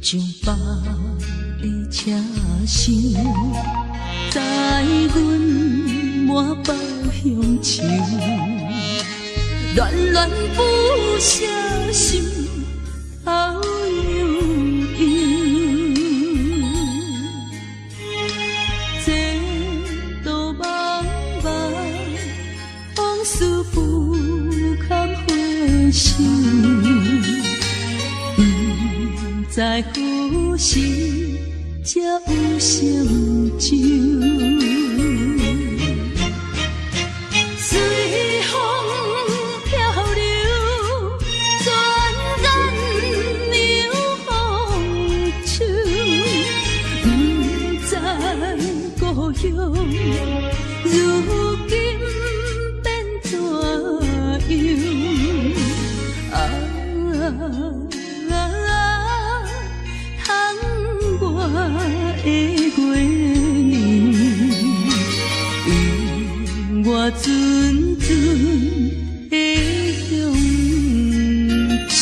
将百里车声，载阮满北乡愁，恋恋不舍心好悠悠。这道茫茫往事不堪回首。在何时才有成就？随风漂流，转眼流风手。不知故乡，如今变怎样？我的月娘，为我阵阵的乡愁。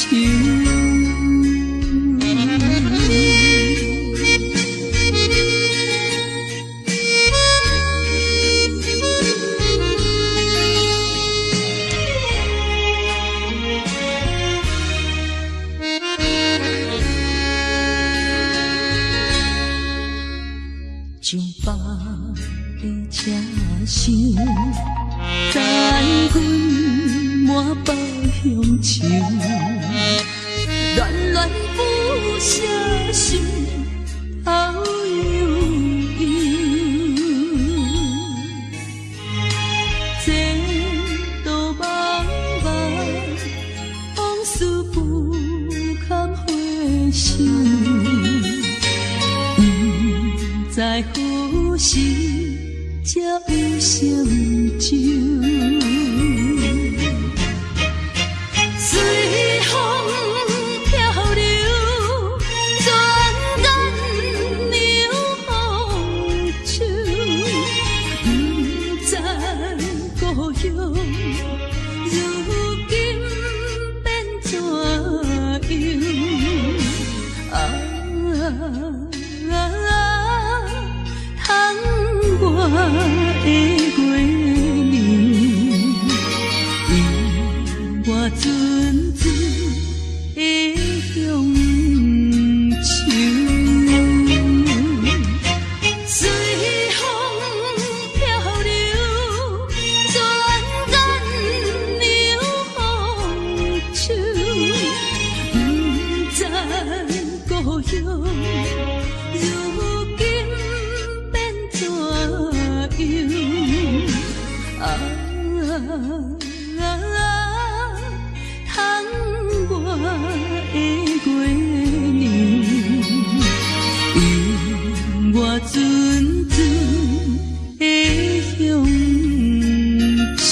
将百里车声，载阮满北乡愁，恋恋不舍心好悠悠。这道茫茫往事不堪回首。在何时才有成就？随风漂流，转眼流风手。不知故乡，如今变怎样？我的月娘，为我阵阵的乡愁。随风漂流，转眼流风手。不知故乡，如今怎样？我的月娘，为我阵阵的乡愁。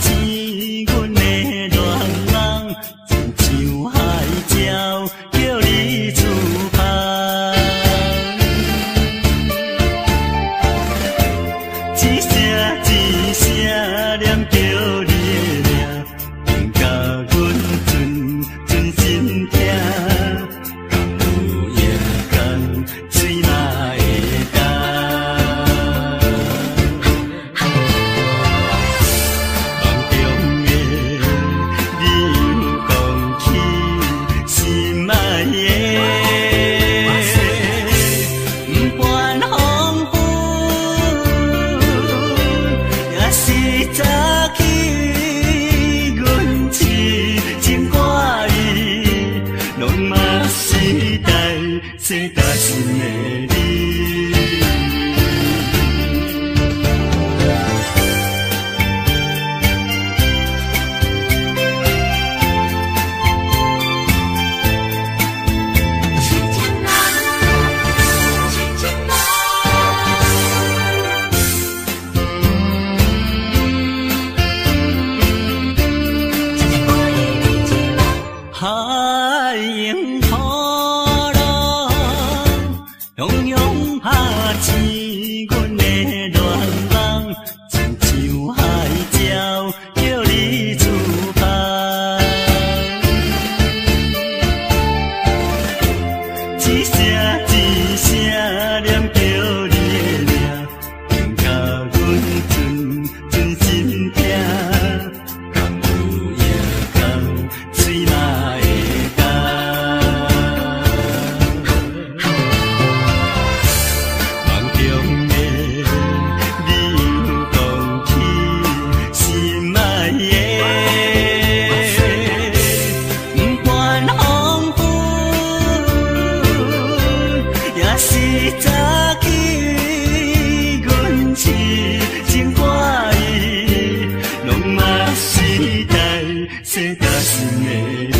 钱，阮的恋梦，亲像海鸟，叫你自拍。一声一声念叫你的名，应甲阮存心听。敢有夜间水嘛会干？梦中的你又讲起心爱的，不管风雨，也是早起，阮痴情歌意，拢嘛是最担心的你。海迎波浪，汹涌拍醒阮的恋梦，亲像海鸟，叫你自拍。一声一声念叫你的名，应甲阮存心听。敢有夜间水嘛会干？梦中的你又讲起心爱的，不管风雨，也是早起，阮痴情歌意，拢嘛是最担心的你。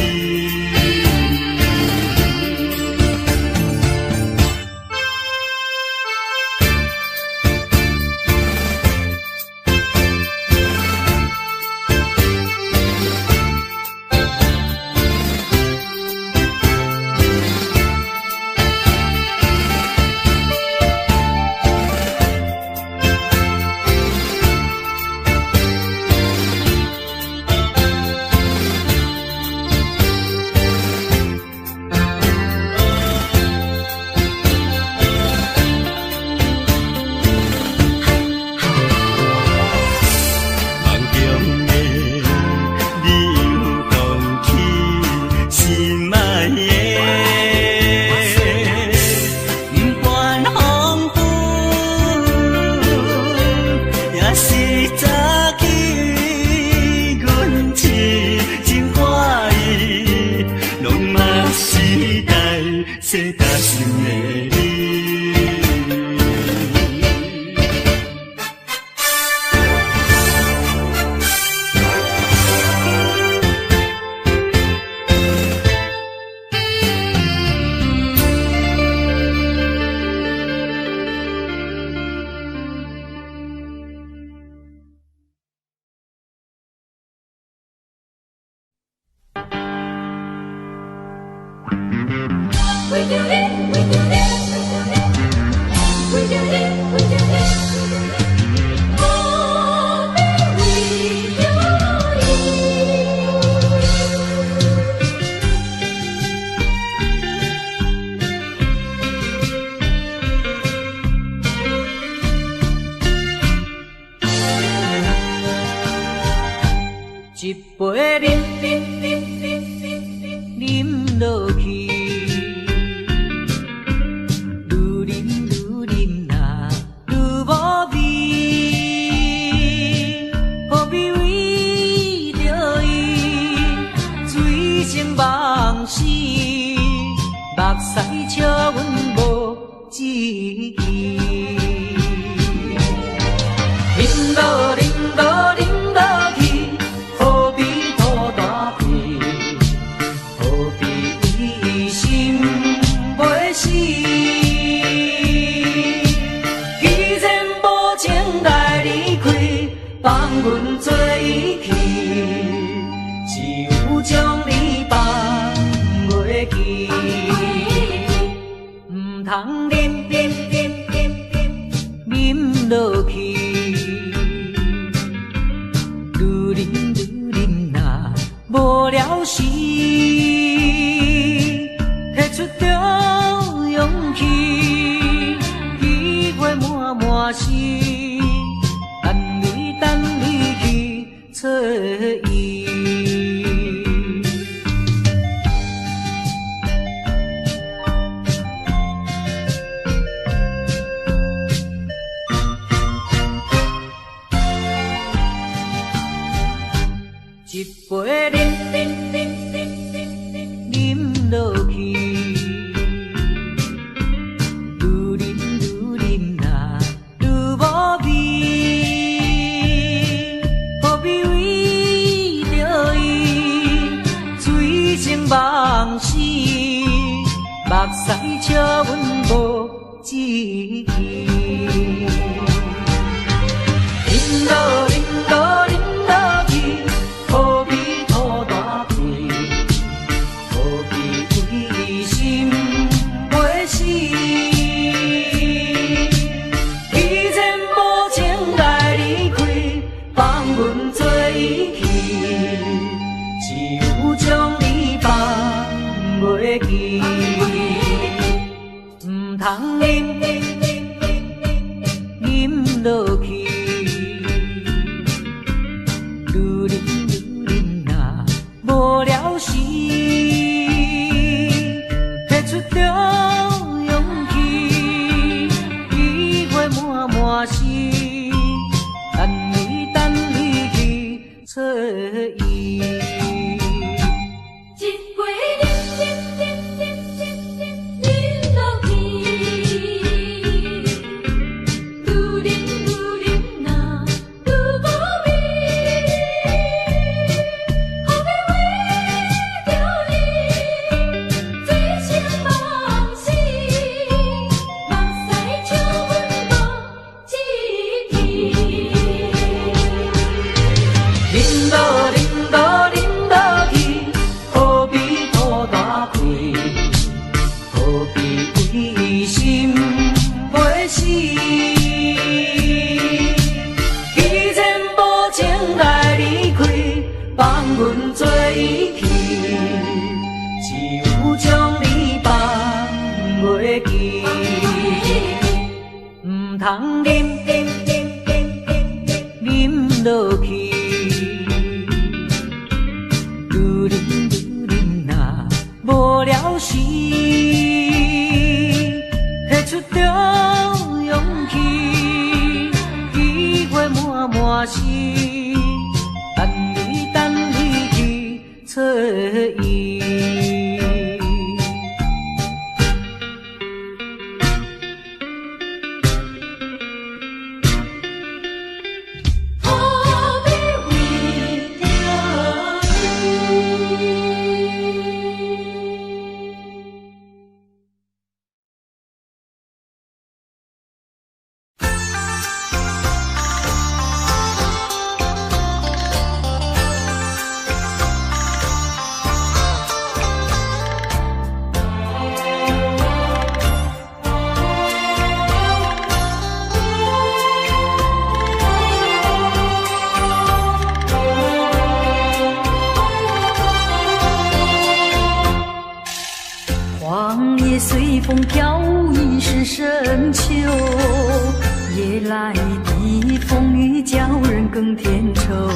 最担心的你。We do it, we do it, we do it, we do it. Oh, we do it. 一杯饮落去。目屎笑阮无志气，饮落去，何必吐大鼻？何必为无聊时，摕出着勇气，机会满满是，等你去找伊。一杯饮落去，愈饮呐愈无味，何必为着伊醉生梦死？目屎笑阮无志气，饮落去。何必土大气？何必为心袂死？既然无情来离开，放阮做伊去，只有将你放袂记。唔通饮落去。无聊时，摕出着勇气，机会满满是，等你去找伊。一杯饮落去，愈饮呐愈无味。阮做伊去，只有将你放袂记。唔通饮落去，愈饮呐无聊时，摕出着勇气，机会满满是。等你去找伊。何必为着黄叶随风飘，已是深秋。夜来的风雨叫人更添愁。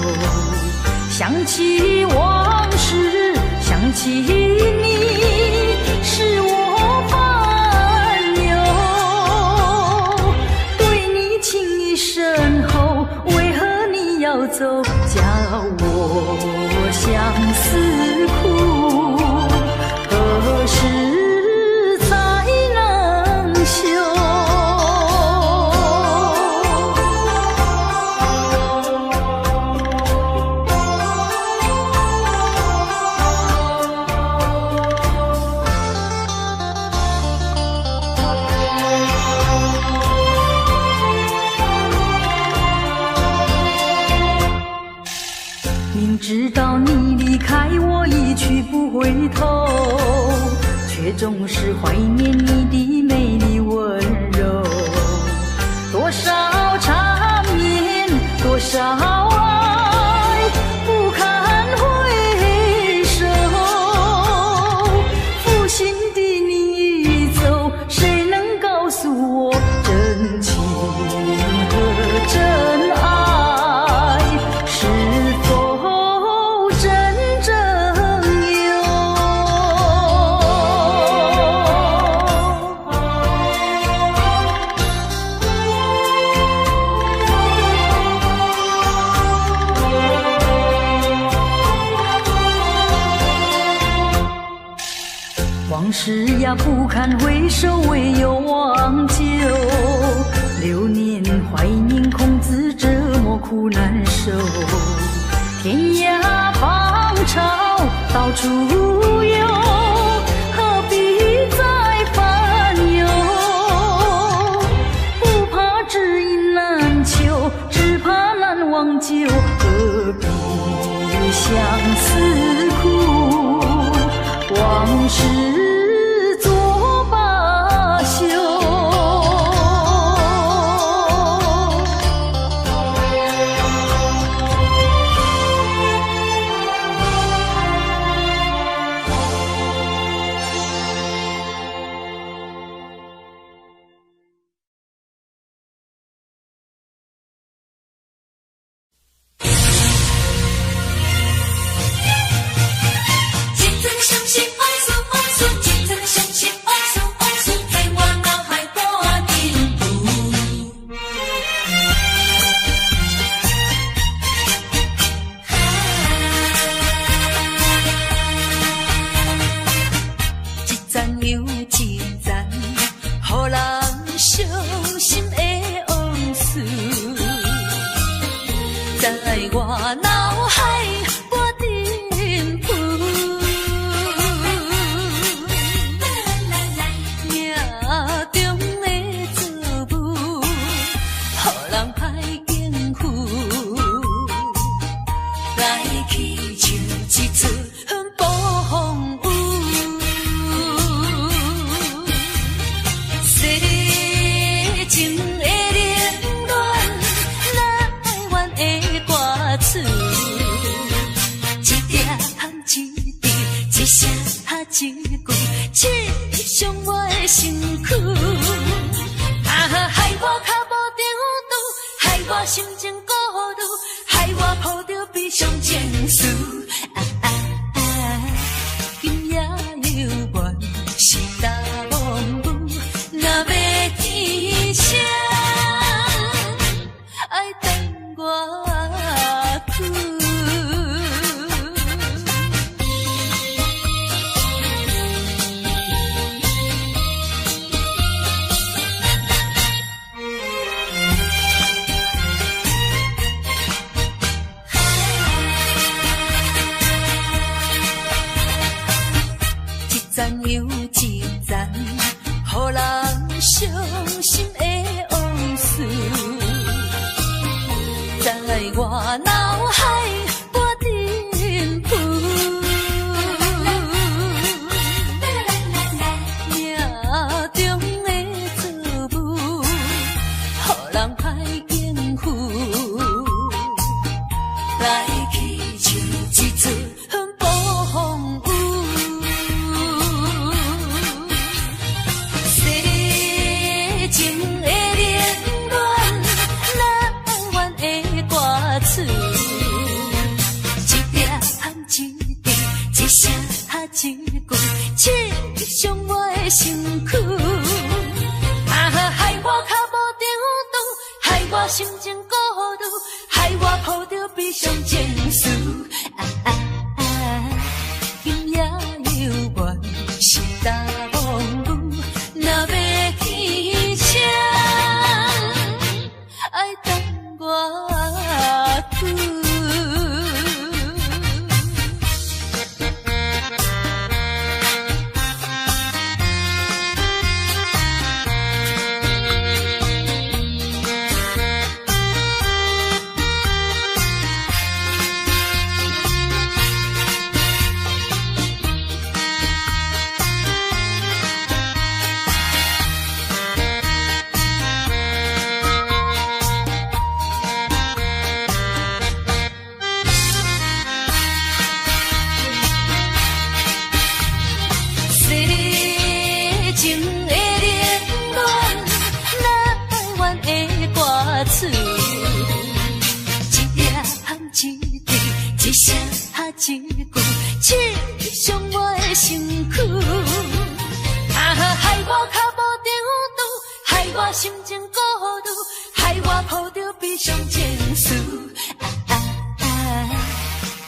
想起往事，想起你，使我烦忧。对你情意深厚，为何你要走？叫我相思苦，何时？明知道你离开我一去不回头，却总是怀念你的美丽温柔。多少缠绵，多少爱，不堪回往事呀不堪回首，唯有忘旧。流年怀念孔子，折磨苦难受。天涯芳草到处有，何必再烦忧？不怕知音难求，只怕难忘旧。何必相思苦？往事作罢休。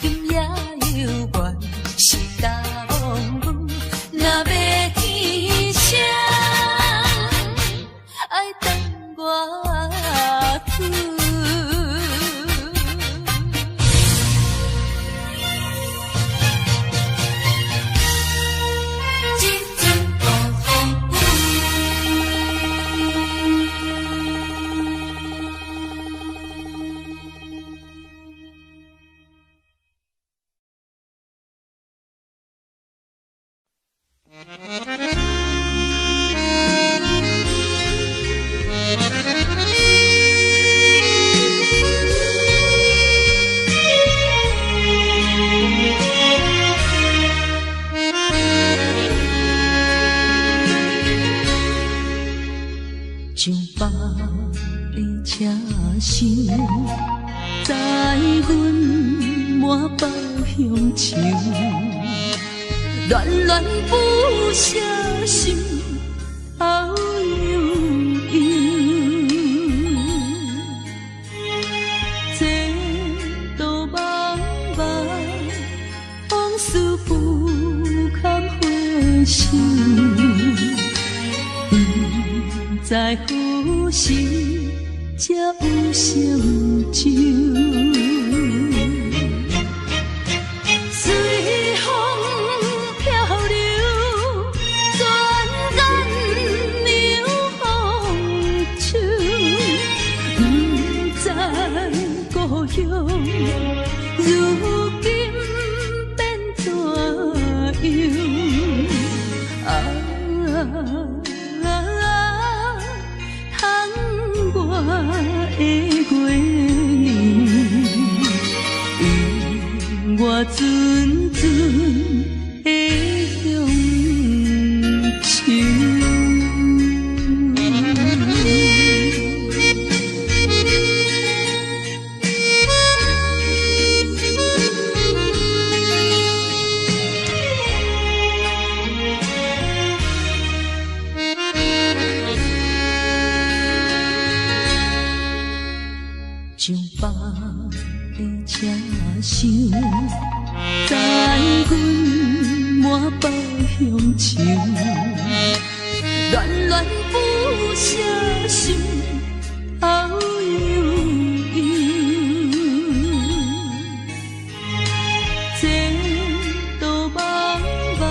今夜犹原是大风雨，若要将百里车厢载阮满北乡愁，恋恋不舍心后悠悠。这道茫茫往事不堪回首。在何时才有成就？随风漂流，转眼流风手。不知故乡，如今变怎样？我的月年，永我纯纯的乡愁。将百里车厢载阮满北乡愁，恋恋不舍心后悠悠。这道茫茫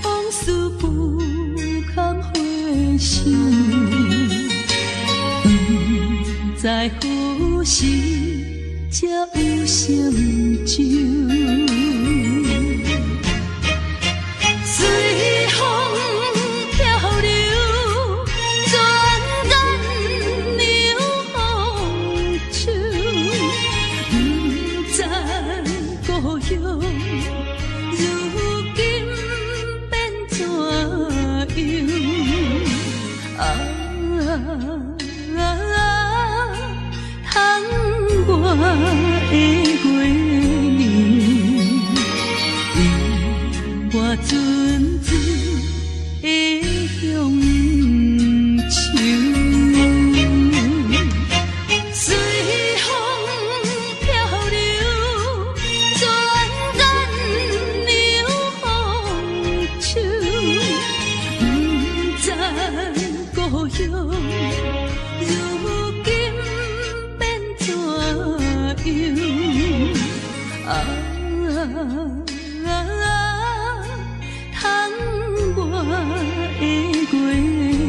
往事不堪回首。在何时才有成就？随风漂流，转眼流风手。不知故乡，如今变怎样？我的月年，永我纯纯的乡愁。随风漂流，转眼流风手。不知故乡，如今变怎我的月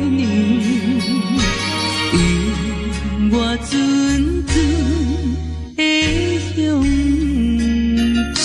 年，永我纯纯的乡愁。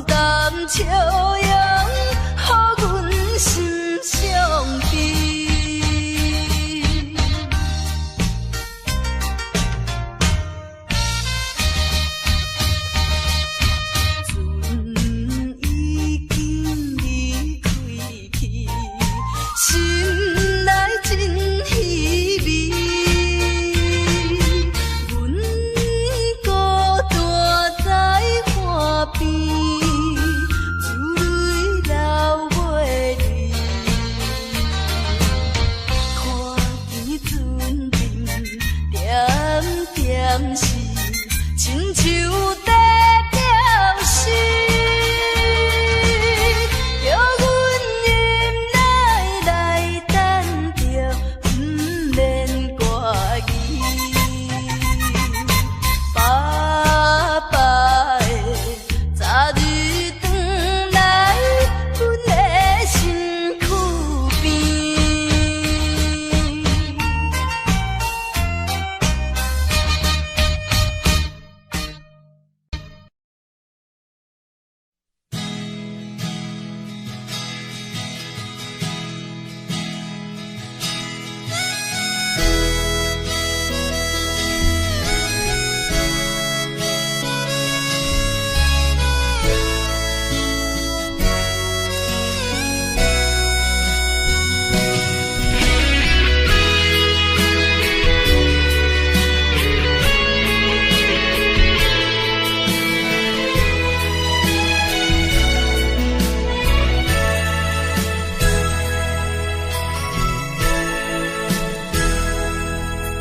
淡笑容，予阮心伤悲。船已经离开去，心内真稀微。阮孤单在河边，珠泪流袂离。看见船边点点是亲像在飘逝，叫阮忍耐来等着，不免怪伊。爸爸的早日转来，阮的身躯边。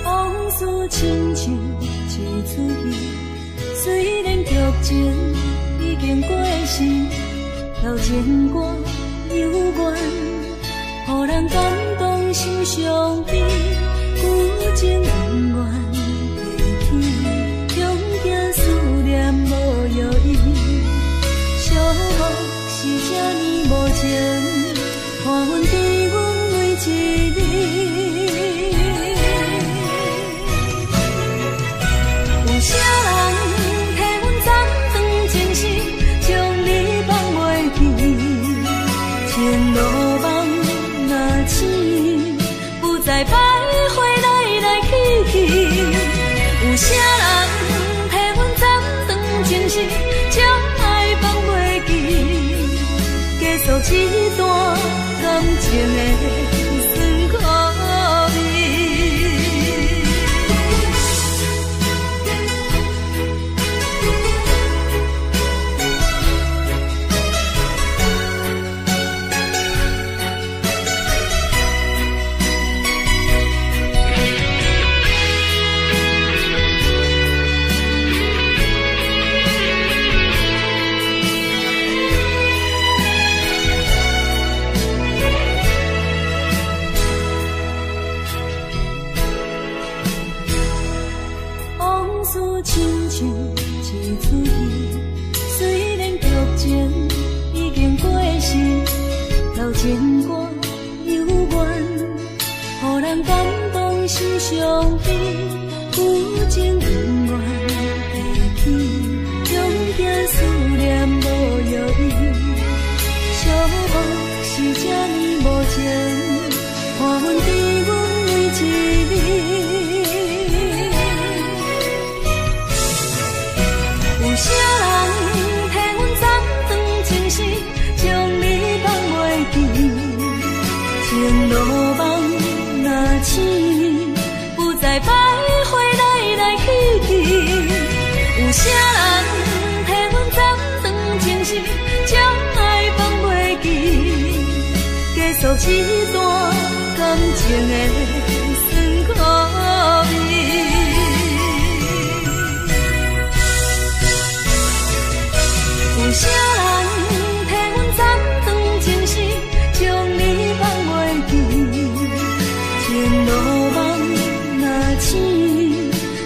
往事亲像一出戏，虽然剧情已经过时，老情歌犹原，予人感动心伤悲。旧情永远提起，中间思念无药医，寂寞是这呢无情，看阮伫阮每一日。有啥人替阮斩断情丝，将你放袂记？前路梦若醒，不再徘徊来来去去。有啥人替阮斩断情丝，将爱放袂记？结束一段感情的酸苦味。往事亲像一出戏，虽然剧情已经过时，老情歌犹原，予人感动心伤悲。旧情永远提起，中间思念无药医，寂寞是这呢无情，看阮伫阮每一日。有啥人替阮斩断情丝，将你放袂记？前路梦若醒，不再徘徊来来去去。有啥人替阮斩断情丝，将爱放袂记？结束一段感情的酸苦味。有啥人替阮斩断情丝，将你放袂记？前路梦若醒，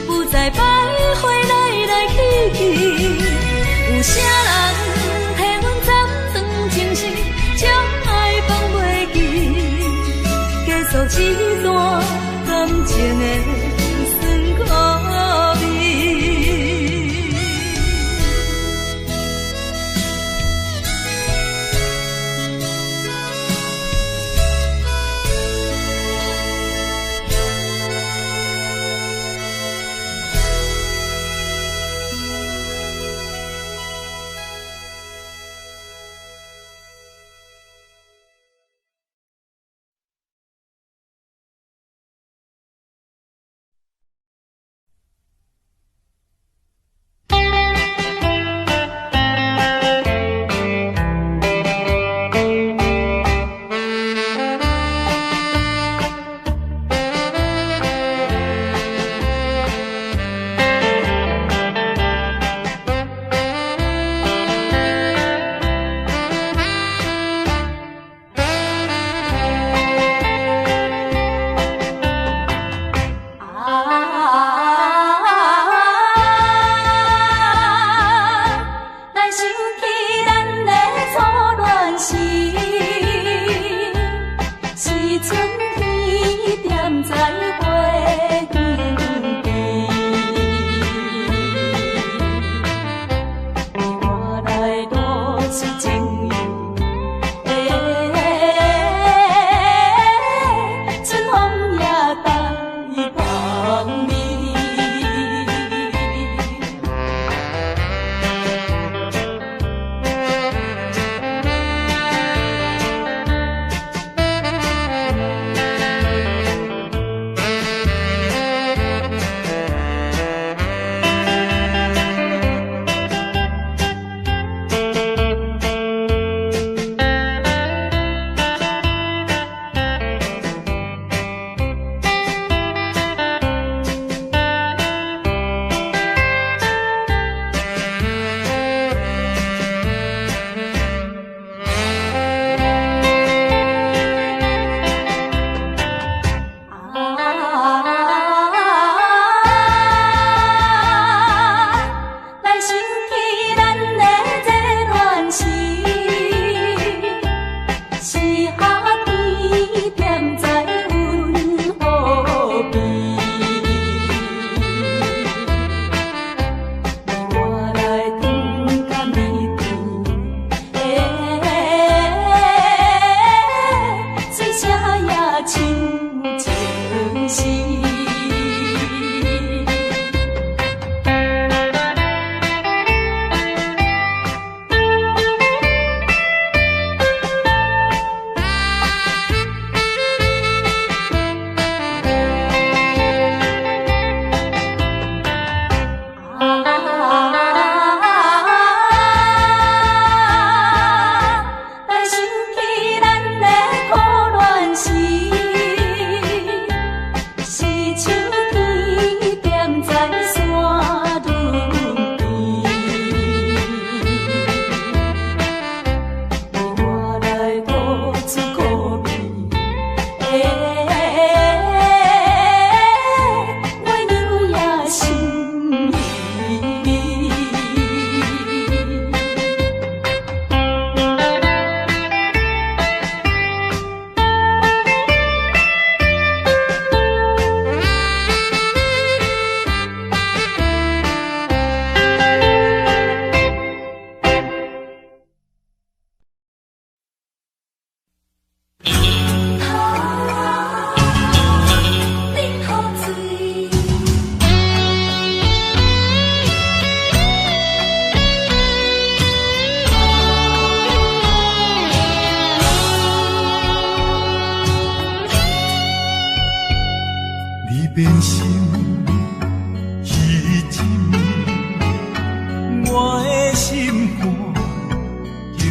不再徘徊来来去去。有啥人替阮斩断情丝，将爱放袂记？结束一段感情的酸苦味。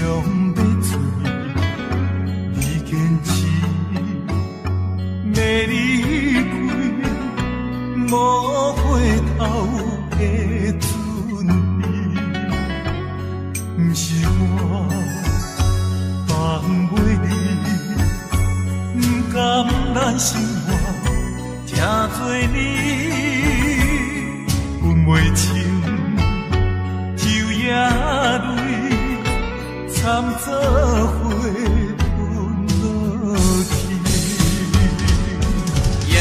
要做，你坚持要离开，无回头的准备，不是我放袂你，不甘咱生活听做你，阮袂清就也泪，惨做伙吞落去，也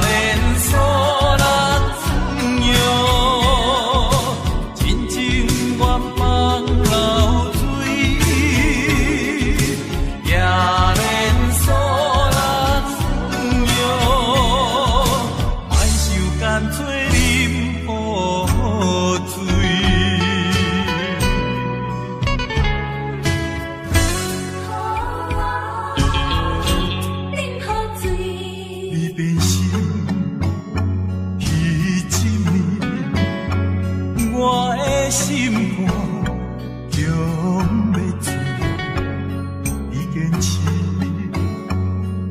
连锁人有真情愿放流水，也连锁人有莫受干脆啉雨水。心肝强要醉，你坚持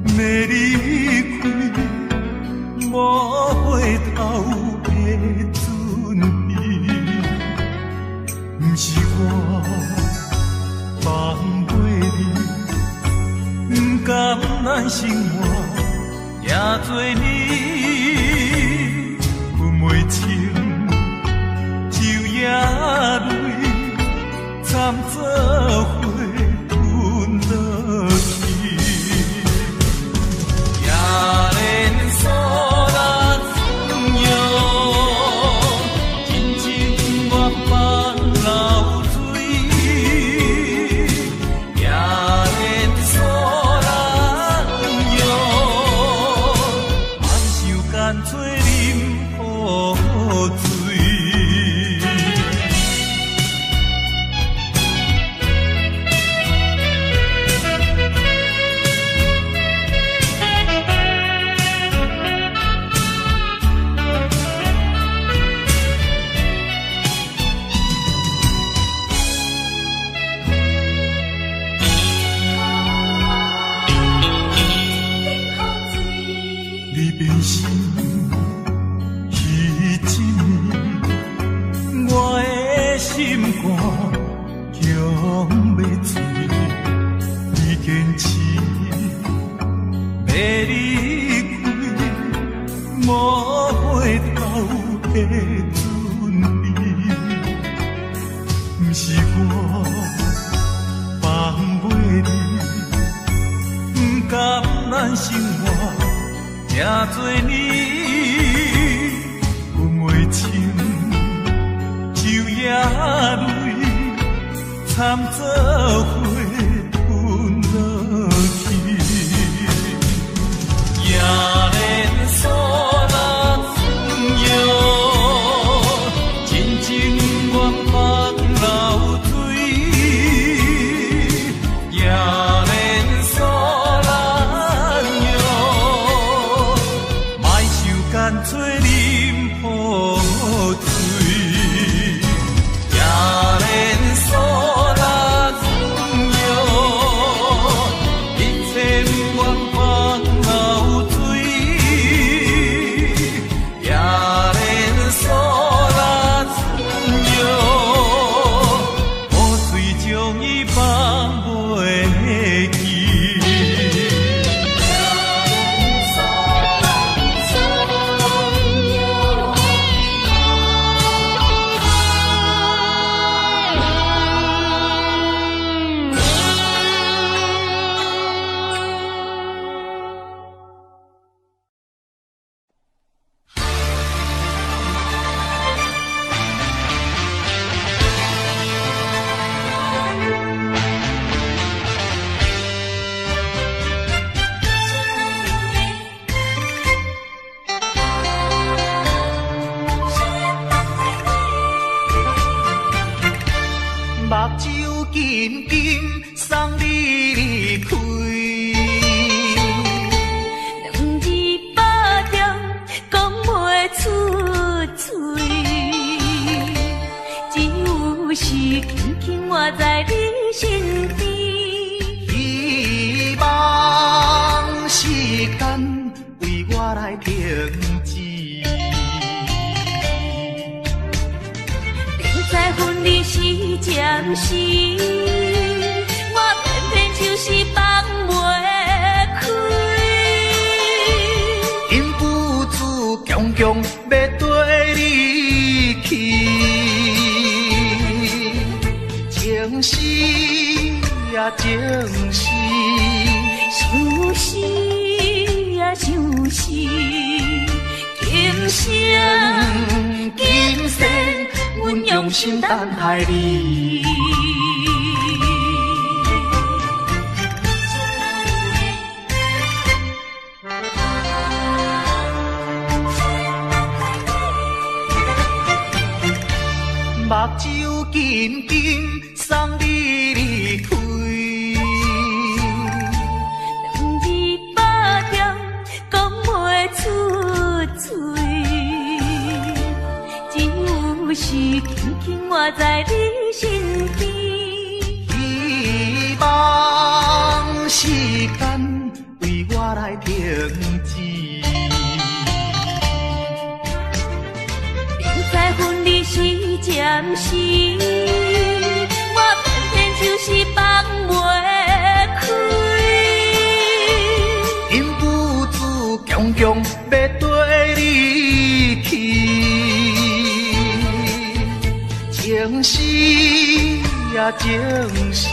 要离开，无回头的准备，不是我放袂你，不甘咱生活也做你，阮袂清。也泪惨做伙吞落去，也连锁人有真情愿放流水，也连锁人有莫受干脆啉雨水。你变心去一年，我的心肝强要醉，你坚持要离开，无回头的准备，不是我放袂你，不甘咱生活。也做你，阮袂清，就也泪惨做伙吞落去，也连锁人有真情愿放流水，也连锁人干脆啉雨水，也连锁人有一切不愿放流水，也连锁人有雨水将伊放袂记。目睭紧紧送你离开，两字百点讲袂出嘴，只有是轻轻活在你心暂时，我偏偏就是放袂开。因父子强强要跟你去，情是呀情是，想是呀想是，今生今世，阮用心等待你。目睭紧紧送你离开，两字百点讲袂出嘴，只有是轻轻活在你身边。希望时间为我来停止。在分离时暂时，我偏偏就是放袂开。因父子强强要跟你去，情是呀情是，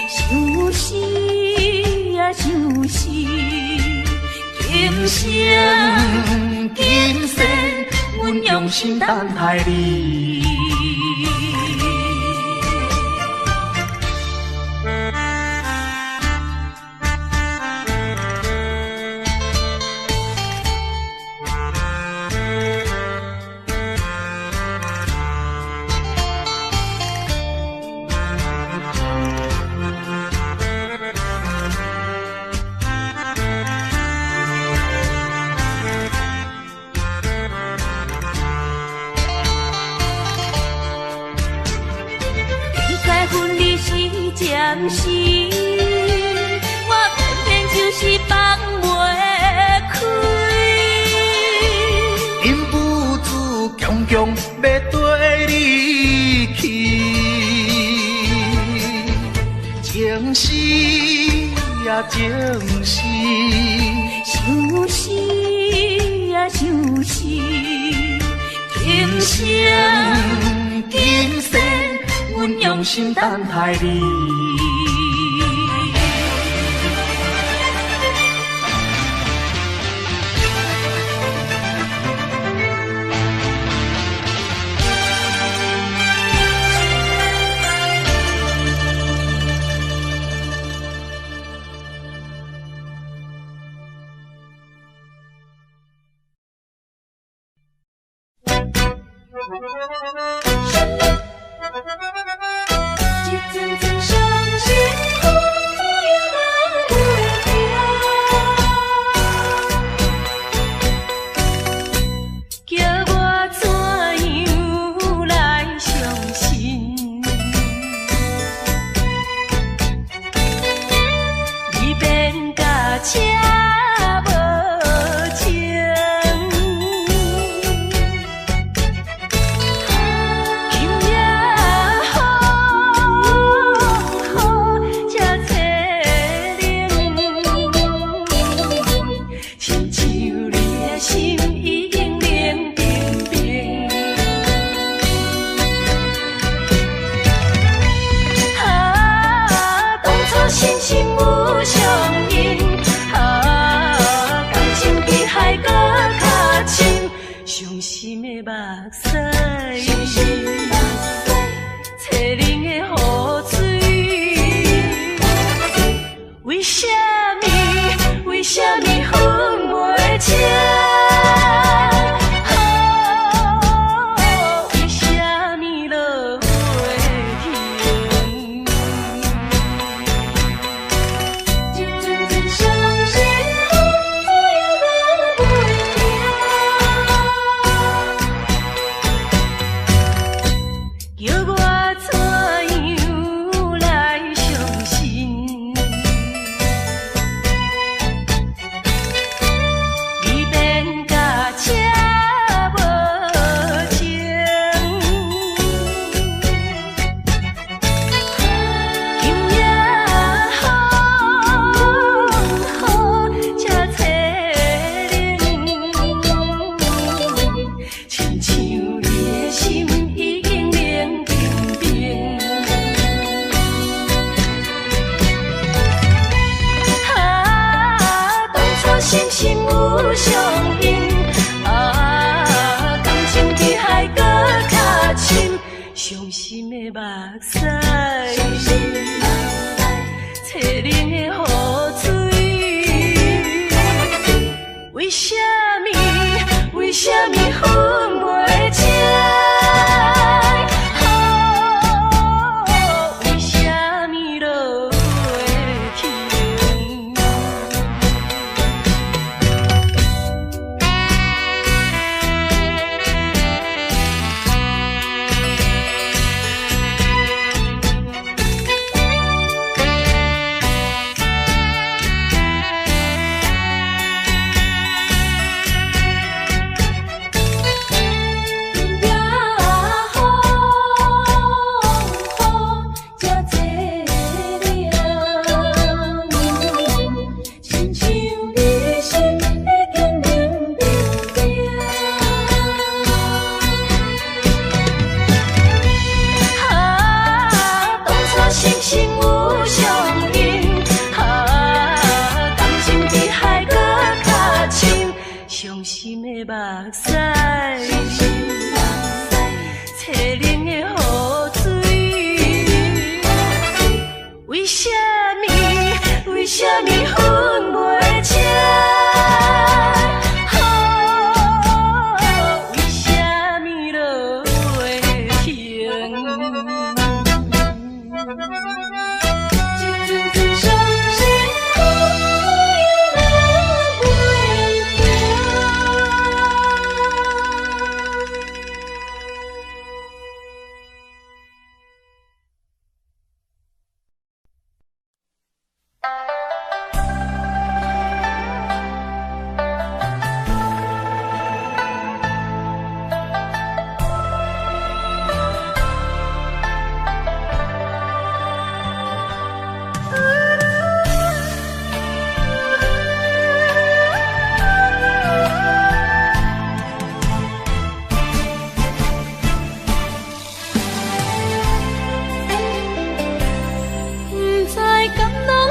想是呀想是，今生今世，阮用心等待你。暂时，我偏偏就是放袂开。因父子强强要跟你去，情是呀情是，想是呀想是，今生今世，阮用心等待你。一阵阵伤心风也来袂停，叫我怎样来相信？你变甲车无情。心心有相印，感情比海搁较深，伤心的目屎，淬冷的雨水，为什么为什么分袂清？相映。感情比海搁较深，伤心的目屎，淅冷的雨水。为什么？为什么分袂清？为什么落会停？伤心的目屎，淅冷的雨水。为什么？为什么分袂清？为什么落会停？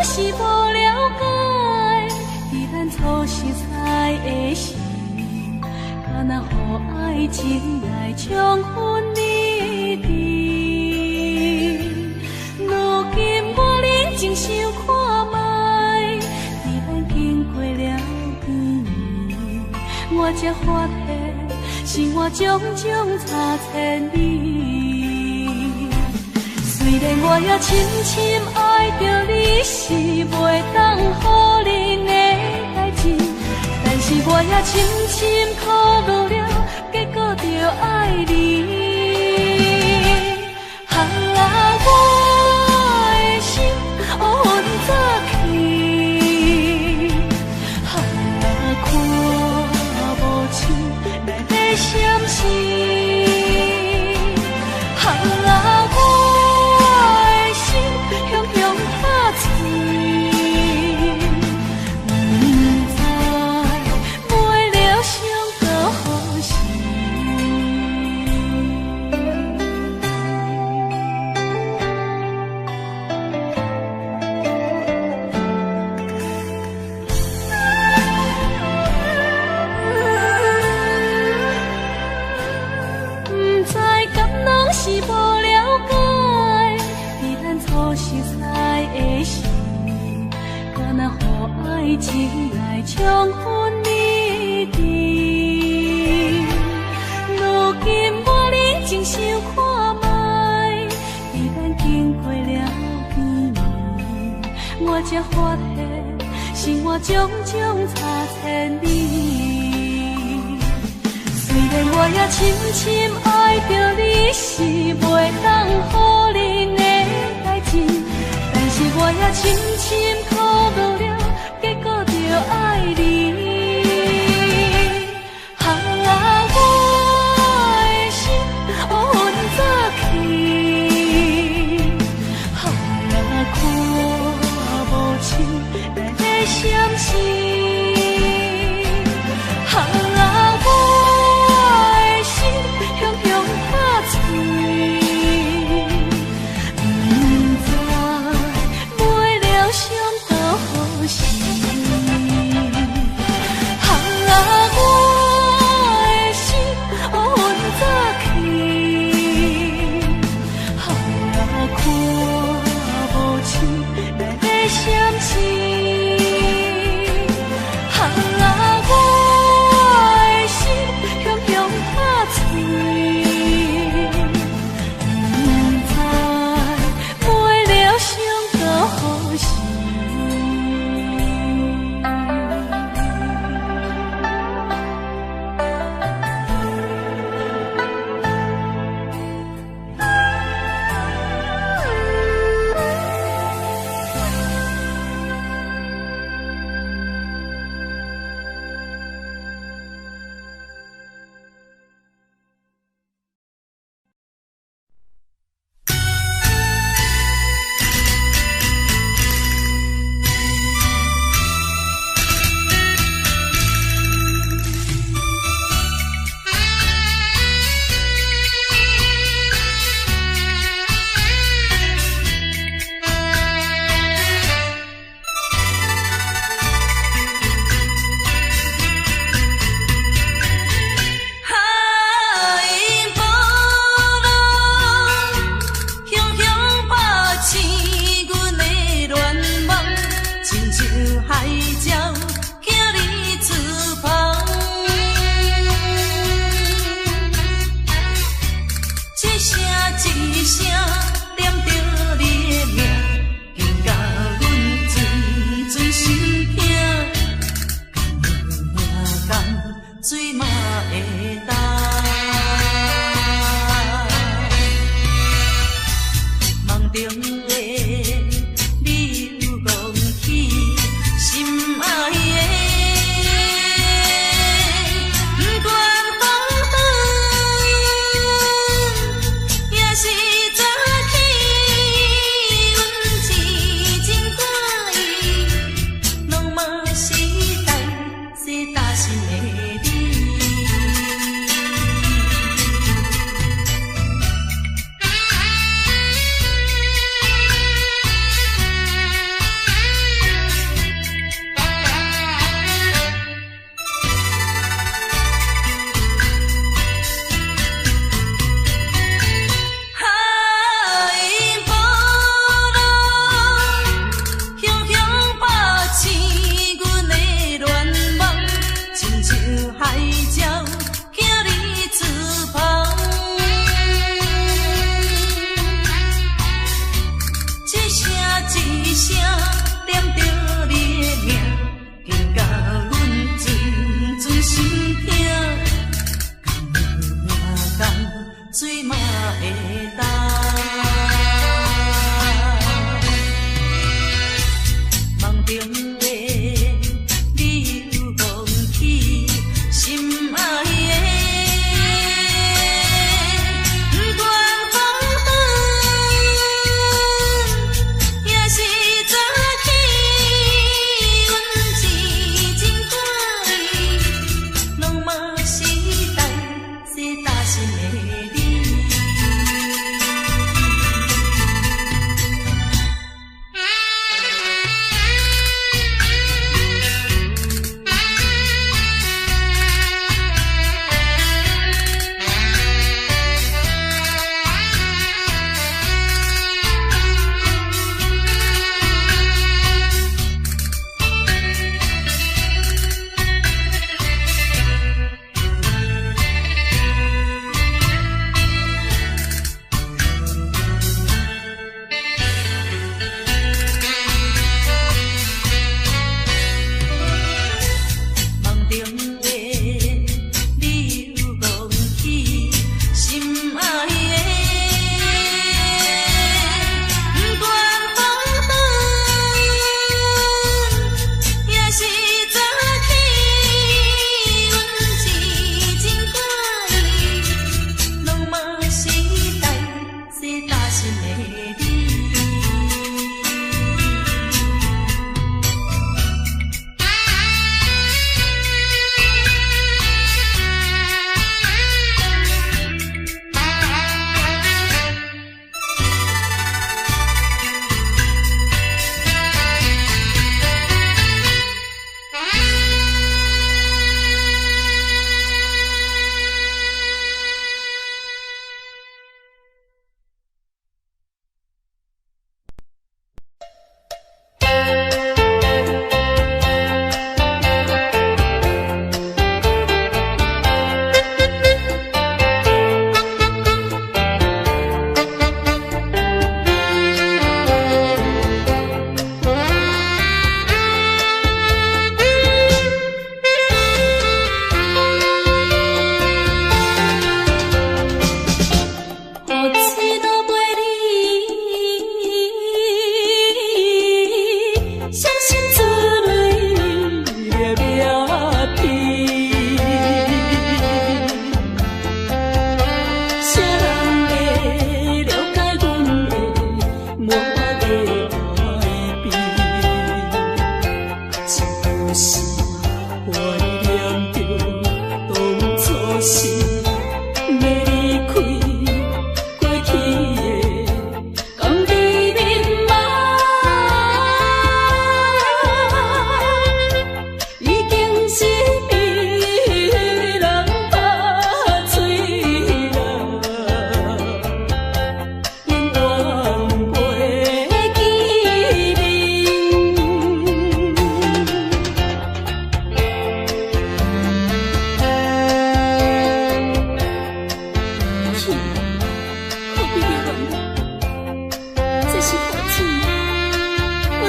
是无了解，伫咱初识彩的时，敢若予爱情来冲昏你智。如今我冷静想看卖，伫咱经过了几年，我才发现生活种种差千里。虽然我也深深爱着你，是袂当予恁的代志，但是我也深深苦恼了，结果着爱你。我的心乌云早起，看无清内底闪烁。是无了解，伫咱初识彩的时，敢若予爱情来冲昏你智。如今我冷静想看卖，伫咱经过了几年，我才发现生活种种差千里。虽然我也深深爱着你，是袂当予恁的代志，但是我也深深苦恼了，结果着爱你。我的心乌云早起，看无清内底闪烁。想到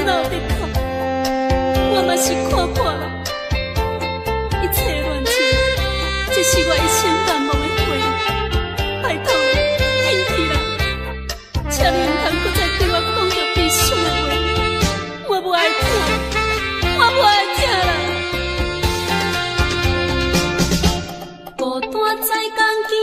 哪有得靠？我嘛是看破了，一切乱情，这是我一生难忘的回忆。拜托你，停去啦！请你唔通搁再对我讲着悲伤的话，我不爱听，我不爱听啦。孤单在江边。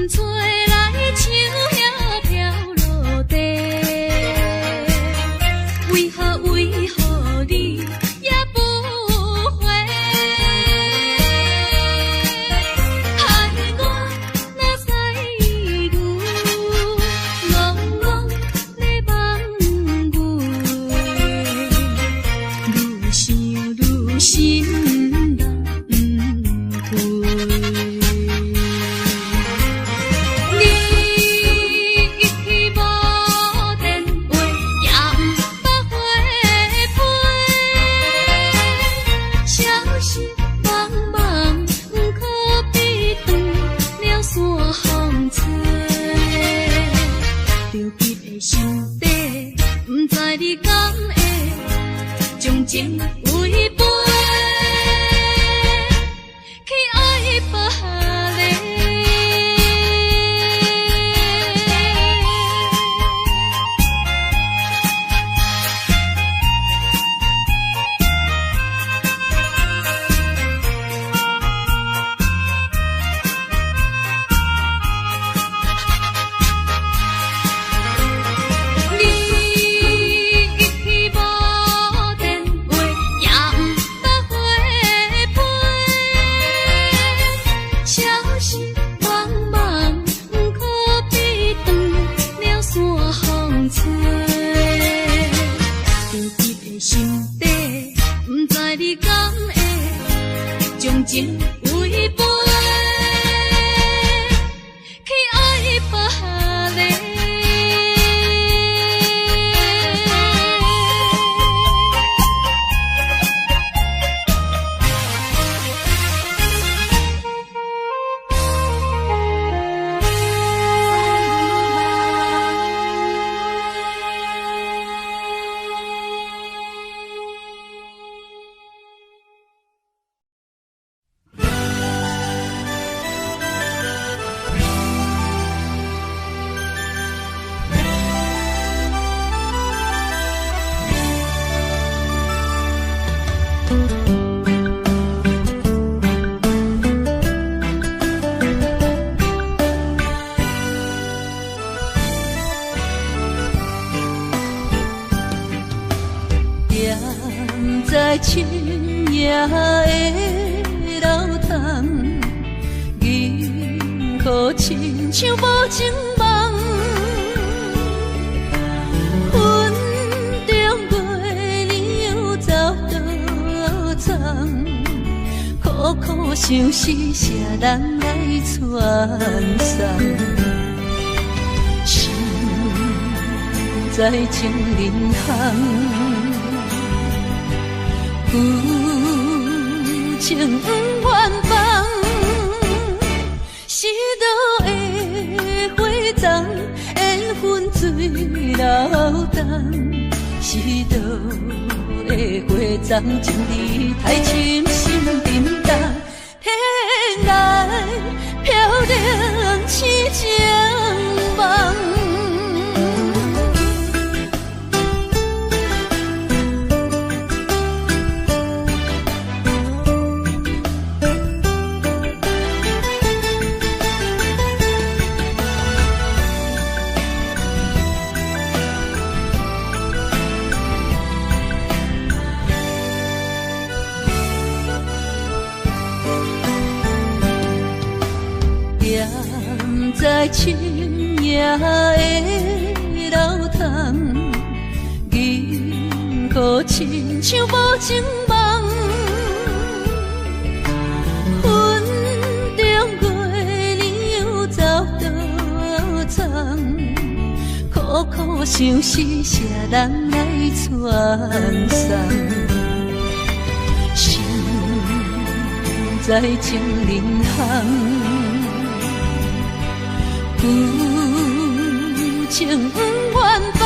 吹来秋叶飘落地。在深夜的楼堂，银河亲像无情梦，云中月亮走倒藏，苦苦相思谁人来传送？心在情人行。旧情不愿放，是倒的花丛，缘分水流动，是倒的花丛，情义太深，心沉重，天来飘零痴情梦。在深夜的楼堂，银河亲像无情梦，云中月亮走倒藏，苦苦相思谁人来传送？心在情人行。旧情不愿放，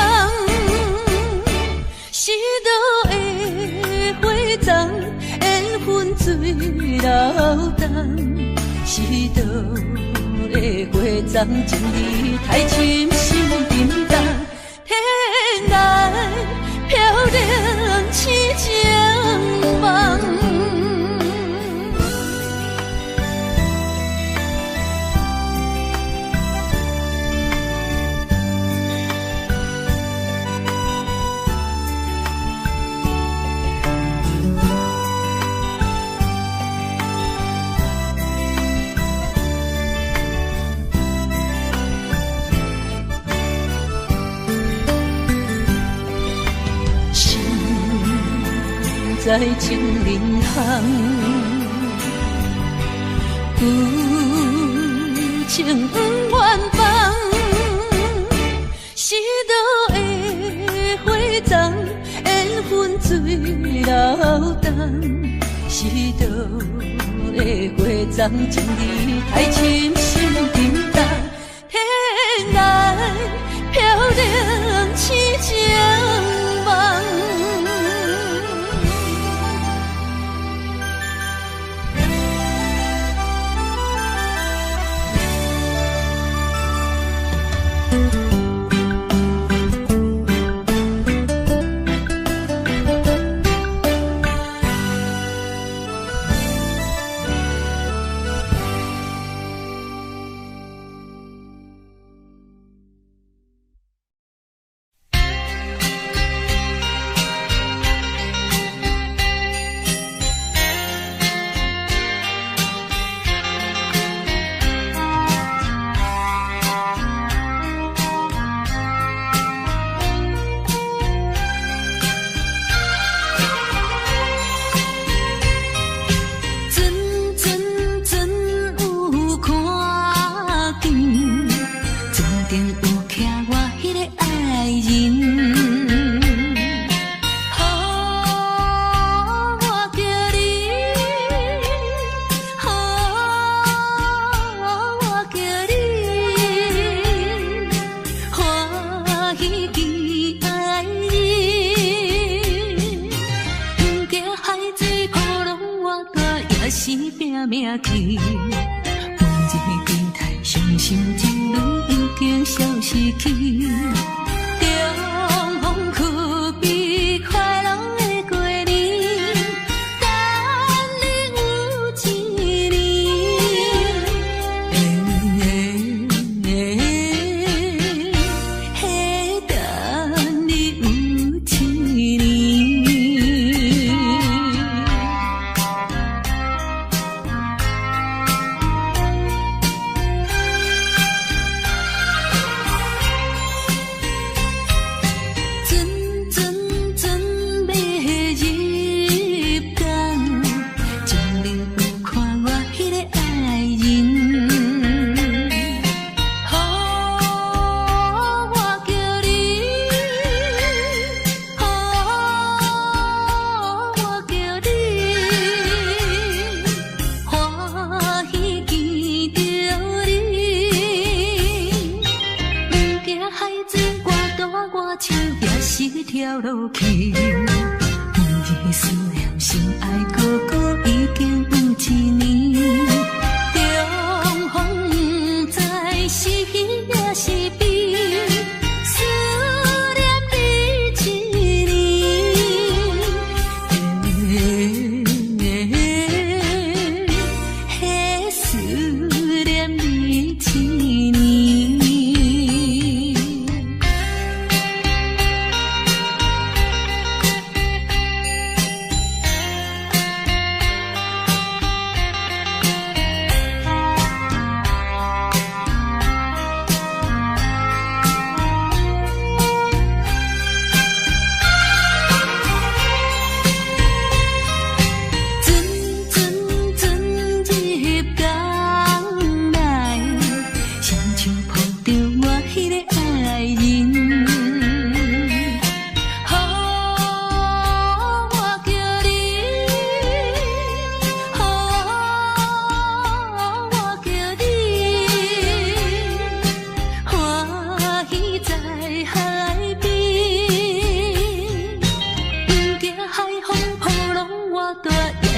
是倒的花丛，缘分水流动，是倒的花丛，情义太深，心沉重，天来飘零痴情梦。在情人行，旧情不愿放，是倒的花丛，缘分水流动，是倒的花丛，情义太深，心沉重，天来飘零痴情梦。失去。中风可比快乐的过年，等你有一年，嘿，等你有一年。是条路去，每日思念心爱哥哥已经有一年。中风不知是喜也是悲，思念你一年，嘿，思念你一年。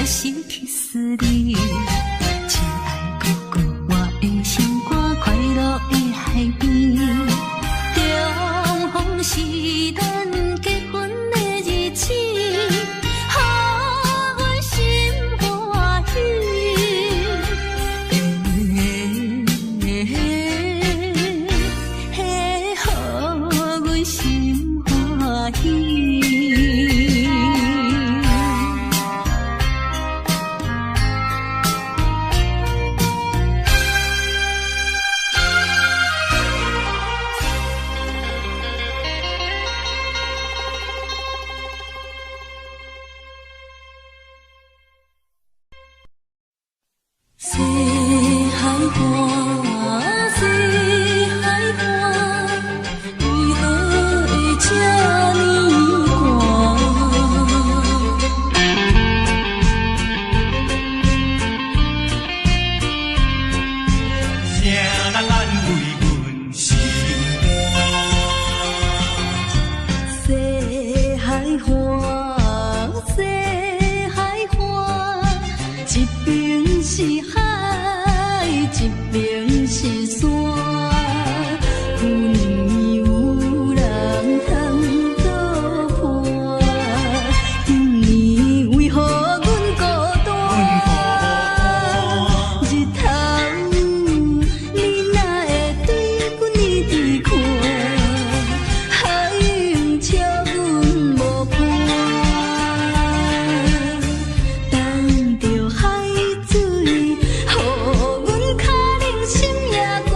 失去思你，亲爱哥哥，我的心肝快乐的海边。中风是咱结婚的日子，予阮心欢喜，嘿，予阮心欢喜。西海岸，西海岸，为何会这呢寒？谁人安慰阮心肝？西海岸，西海岸，一边是海，一边是山。有年有人通作伴，今年为何阮孤单？日头你哪会对阮一直看？海涌笑阮无伴，等着海水，予阮脚冷心也寒。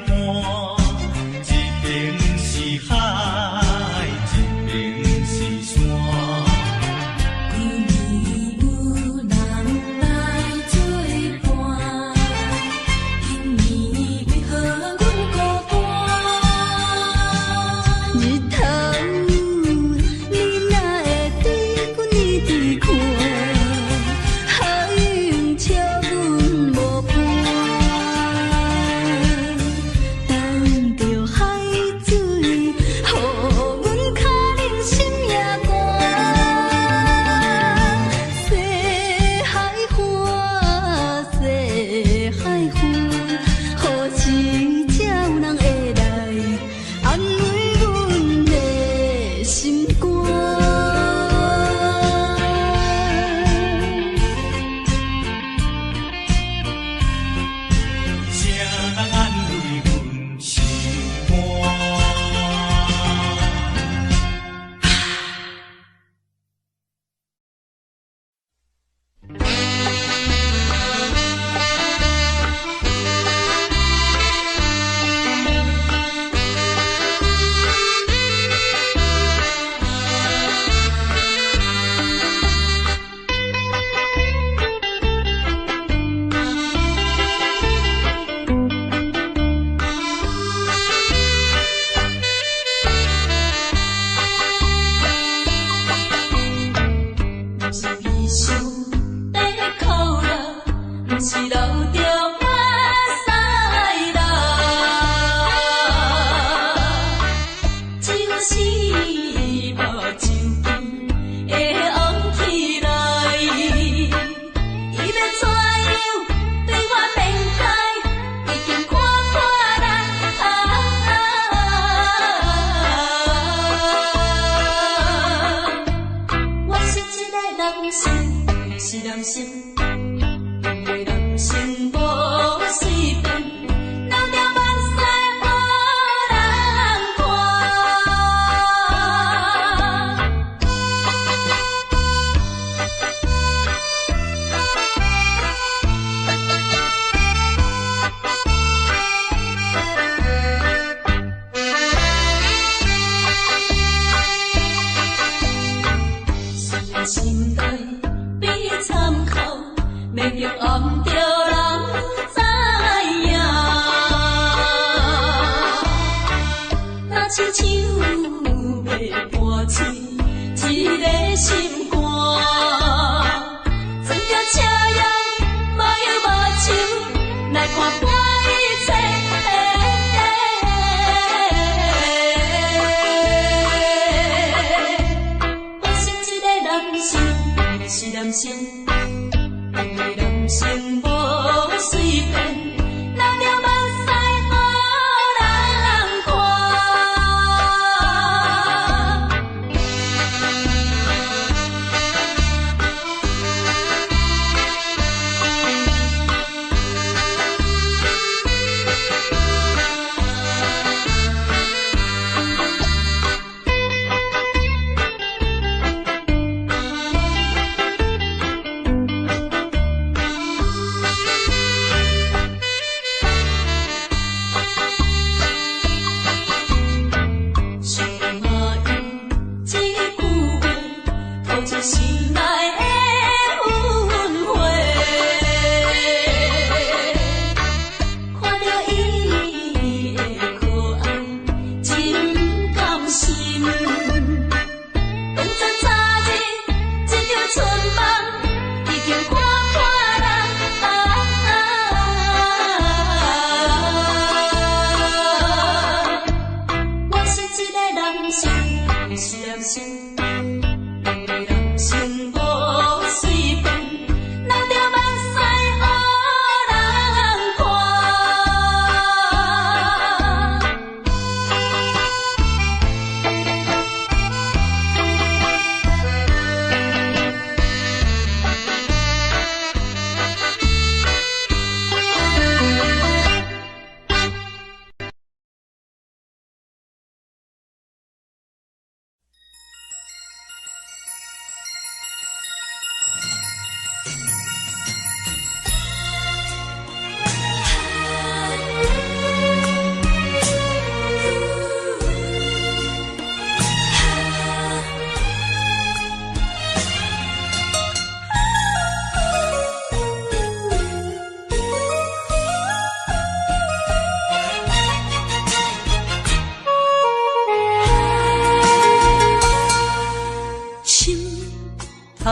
换，一边是海，一边是山。规暝有人来作伴，今暝为何阮孤单？日头，你哪会对阮一直看？好运笑阮无伴，等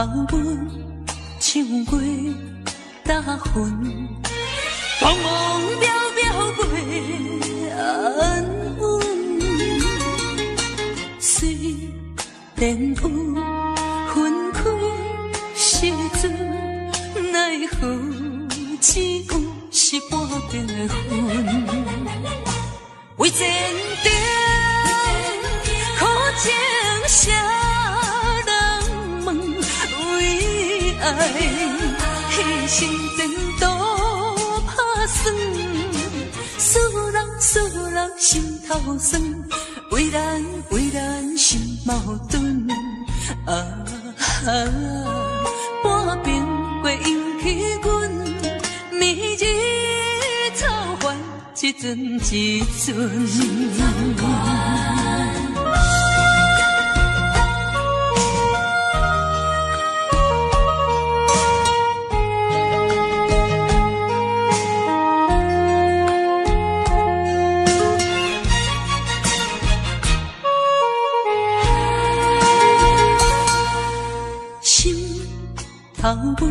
阮唱过大云，茫茫渺渺过安稳。虽然有分开时阵，奈何只有是半边的云。为前程苦情谁人问？为爱牺牲前途打算，思人心头酸，为咱心矛盾。半边过引起阮明日草原一阵一阵。阮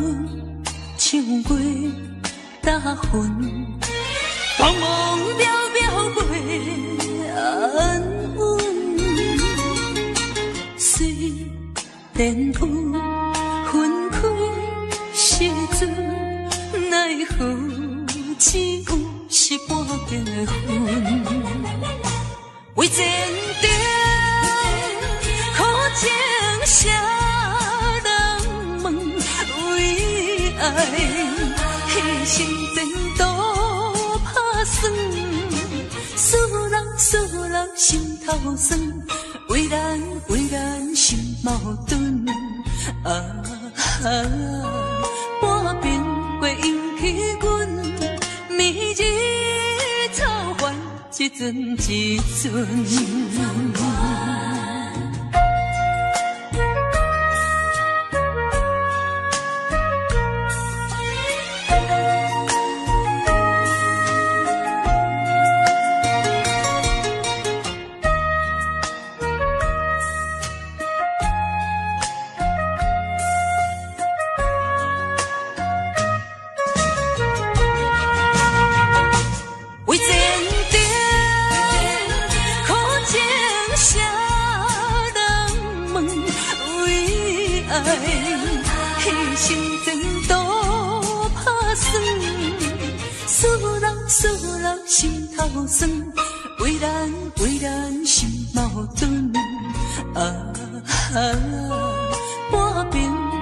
唱过大云，茫茫渺渺过安稳。虽然有分开时阵，奈何只有是半边的云。为前程苦情谁爱牺牲前途打算，思人心头酸，为咱心矛盾。半边过引起阮明日草原一阵一阵。牺牲前途打算，思人心头酸，为咱心矛盾。半边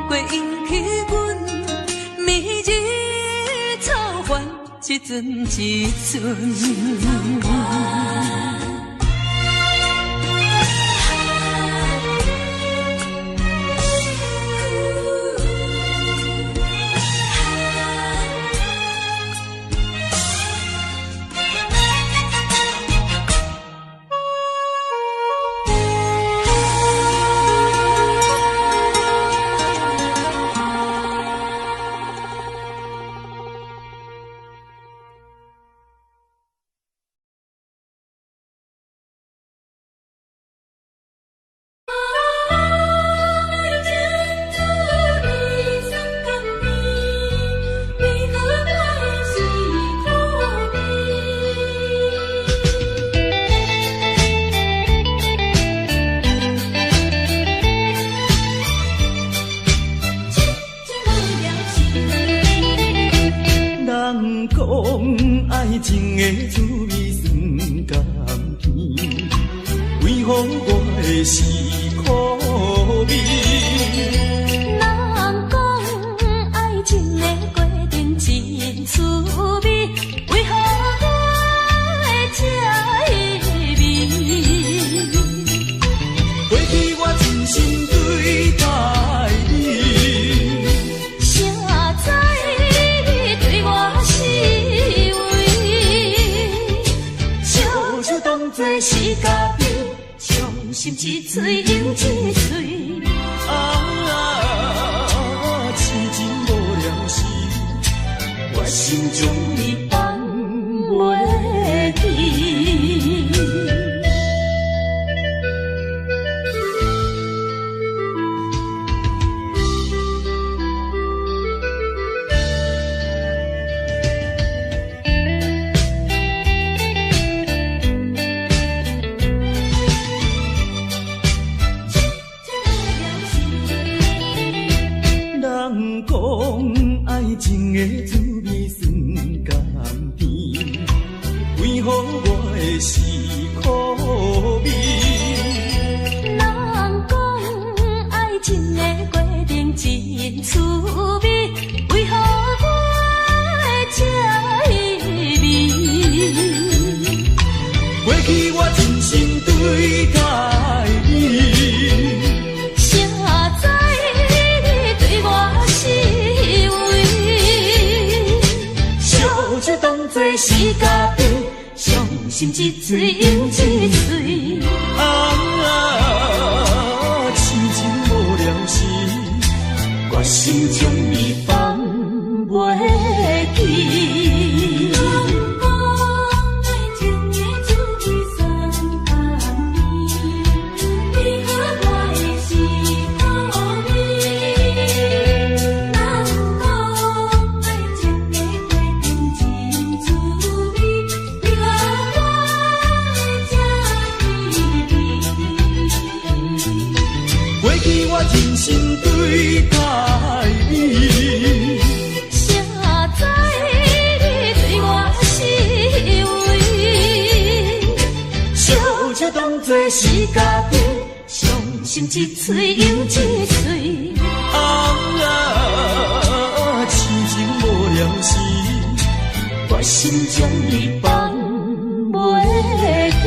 过引起阮明日草原一阵一阵。爱情的滋味酸甘甜，为何我的是苦味？人讲爱情的过程真滋味，为何我会这味？过去我真心对待你，谁知你对我是做是家己，伤心一嘴又一嘴。痴情无了时，我心中你放袂记。为何我的是苦味？人讲爱情的过程真趣味，为何我会这意味？过去我真心对待你，谁知你对我是为？烧酒当作是家己，伤心一醉又一醉。痴情无了时，决心将你放袂记。过去我真心对待你，谁知你对我是为？烧酒当作是家己，伤心一醉又一醉。痴情无了时，决心将你放袂记。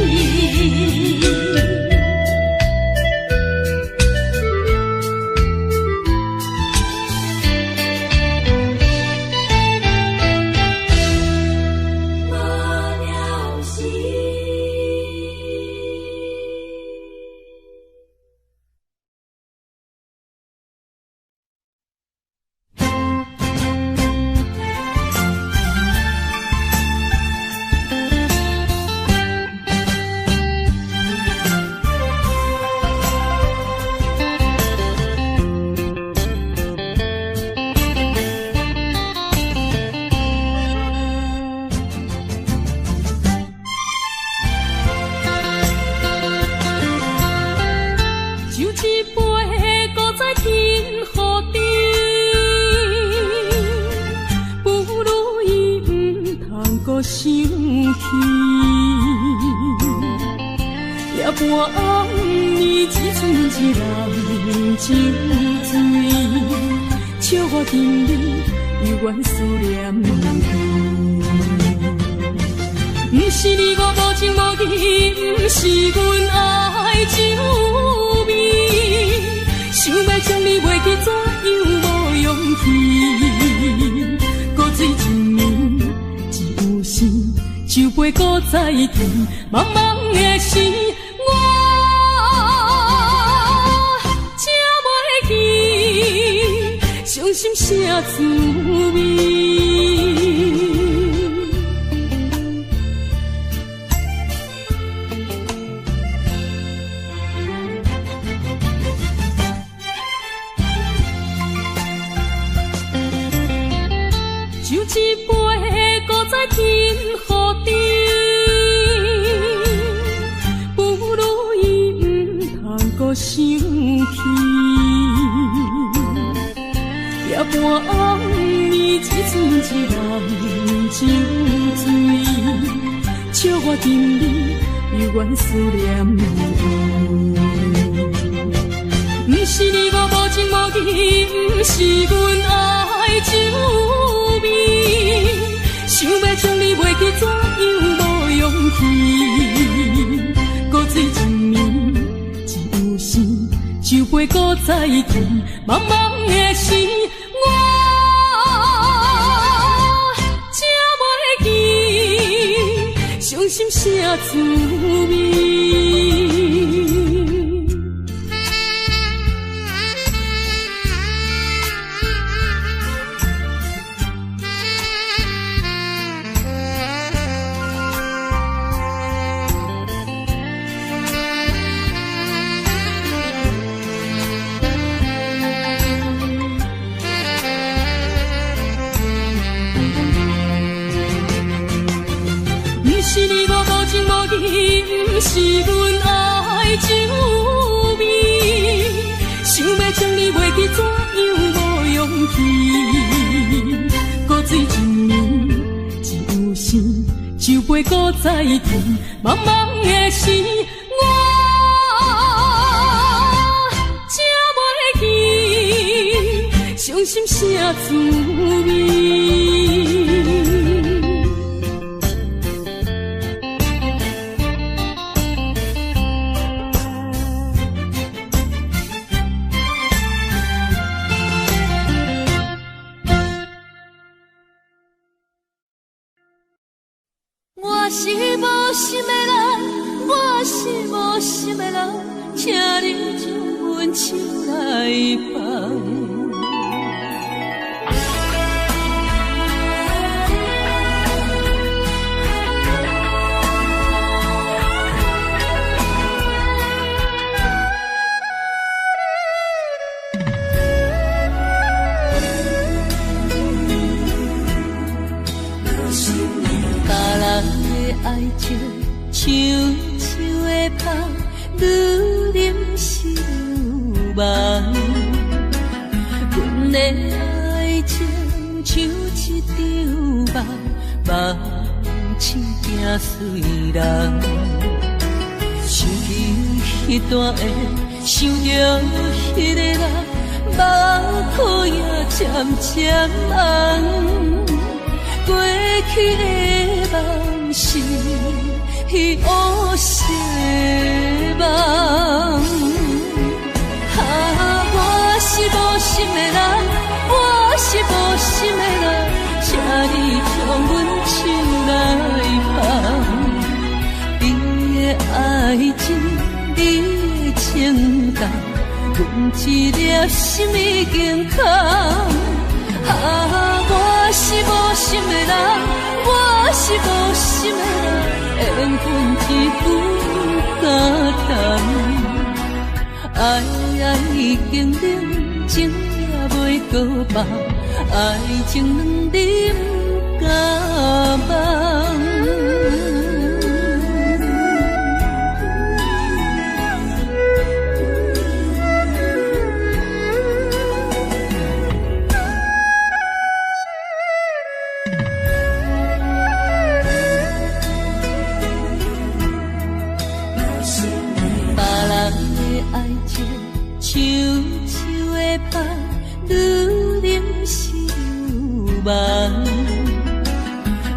飞搁再停，茫茫的是我吃袂起，伤心啥滋味？我是无心的人，我是无心的人，请你将阮手来放。爱情像树的芳，愈啉是愈梦。阮的爱情像一场梦，梦醒惊碎人。想起迄段的，想着迄个人，目眶也渐渐红。过去的梦是乌色梦，我是无心的人，我是无心的人，请你将阮手来放。你的爱情，你的情感，阮一粒心已经空。我是无心的人，我是无心的人，缘分一句敢谈。爱已经冷，情也袂搁放，爱情两滴不敢忘。像树的芳，愈啉是愈梦。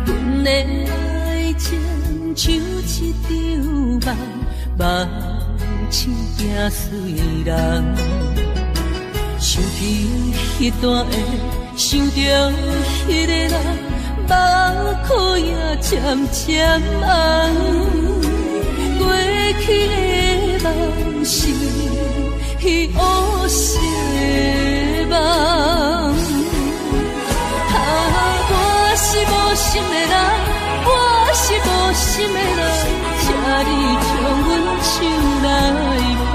阮的爱情像一场梦，梦醒惊碎人。想起迄段的，想着迄个人，目眶也渐渐红。过去的梦是乌色梦，我是无心的人，我是无心的人，请你将阮手来放。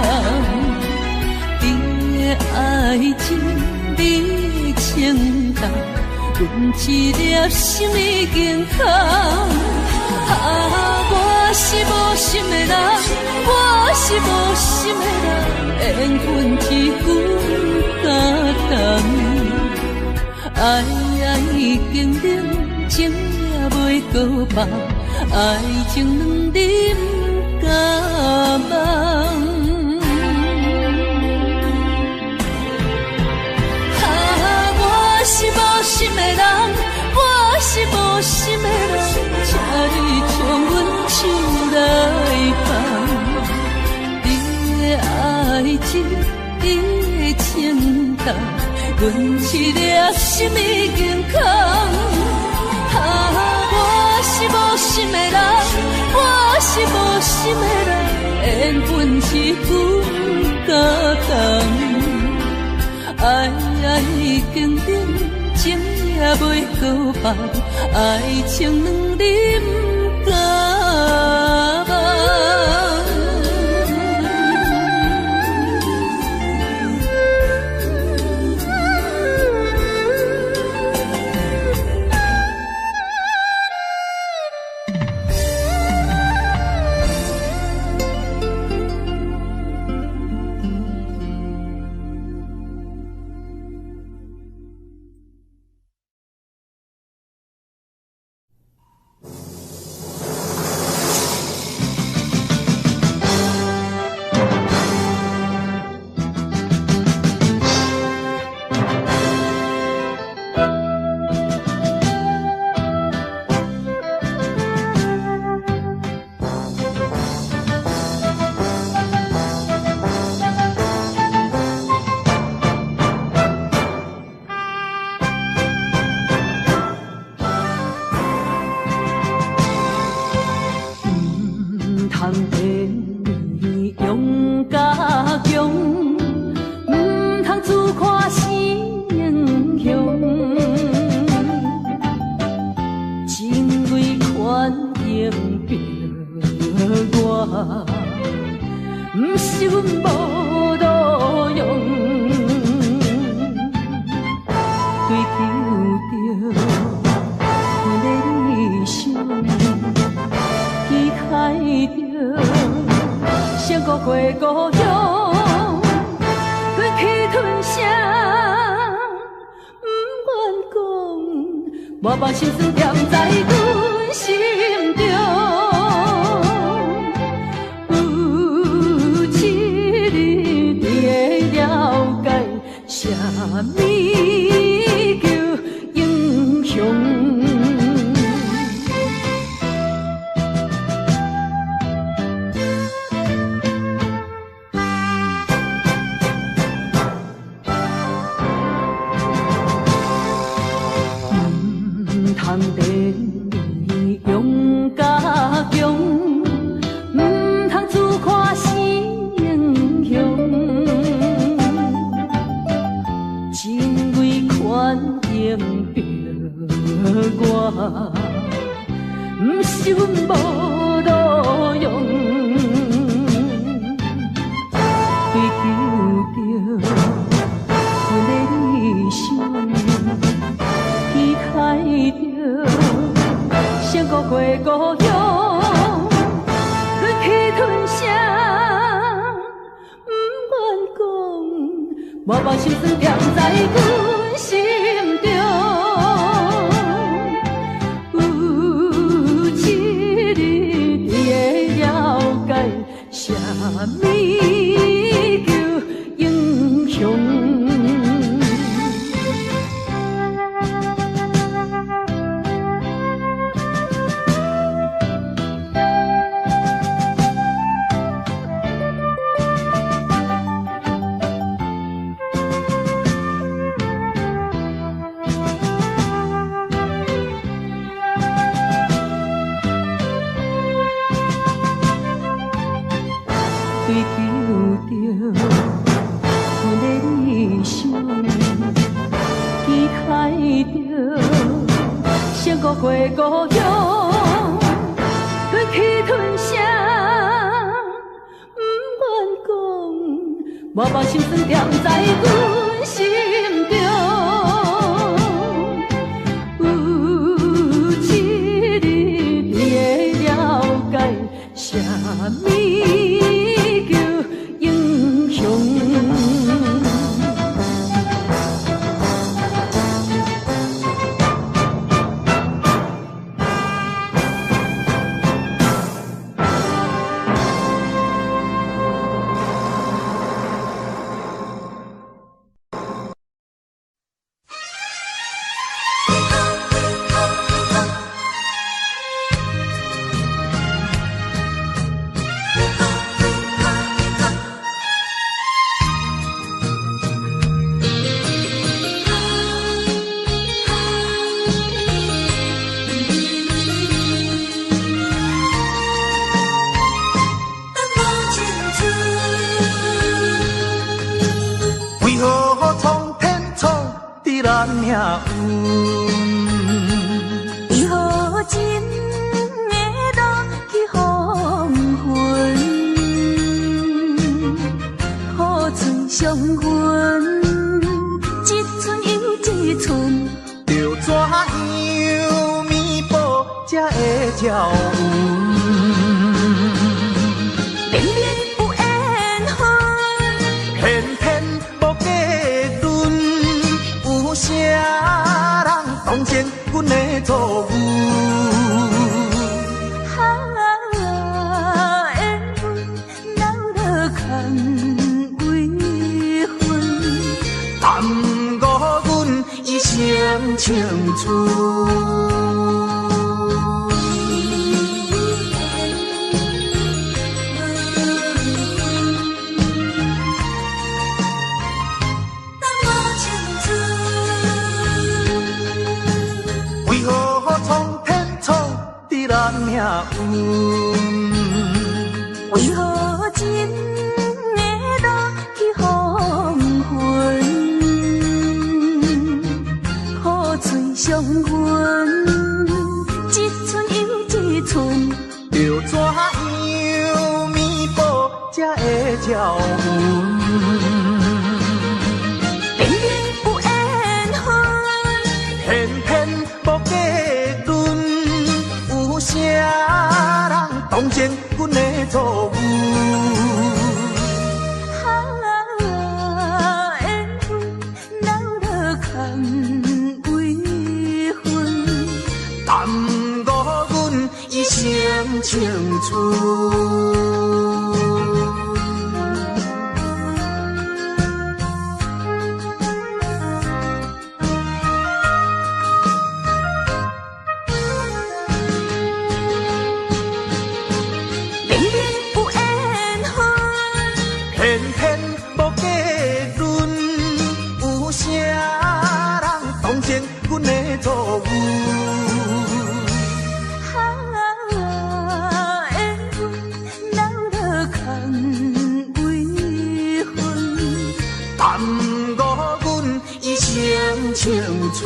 你的爱情，你的情感，阮一粒心已经空。我是无心的人，我是无心的人，缘分一句敢谈。爱已经冷，情也袂搁放，爱情两滴不敢忘。我是无心的人，我是无心的人，请你将阮手来放。你的爱情，你的情感，阮一粒心已经空。我是无心的人，我是无心的人，缘分一句敢谈。爱已经冷，情也袂搁放，爱情两滴不敢忘。通地用甲强，唔通自看成雄。情为权应着我，唔是阮无路用。追求着阮的理想，期待着胜过过故乡，对去吞声，不愿讲，我把心思踮在阮心中。有一日你会了解，啥物叫英雄。通地用甲强，唔通自看成雄。情为权应着我，唔是阮无路用。追求着阮的理想，期待着胜过过故乡，对去吞声，不愿讲，我把心思踮在阮心中。有一日你会了解，啥物叫英雄。追求着阮的理想，期待着胜过过故乡，对去吞声，不愿讲，我把心思踮在阮心中。有一日你会了解，啥物叫英雄。咱命运，为何真会落去黄昏？好春相闻，一寸又一寸，要怎样弥补才会照运？明明有缘分，偏偏无结论，有啥人当成阮的错误？缘分闹落空为分，耽误阮一生青春。为何苍天创的咱命运？为何真的落去黄昏？雨水上阮，一寸又一寸，要怎样弥补才会照阮？偏偏有缘分，偏偏无价顿，有啥人同情阮的错误？缘分闹落空为分，耽误阮一生青春。偏偏无价论，有啥人同情阮的错误？缘分闹落空为分，耽误阮一生青春。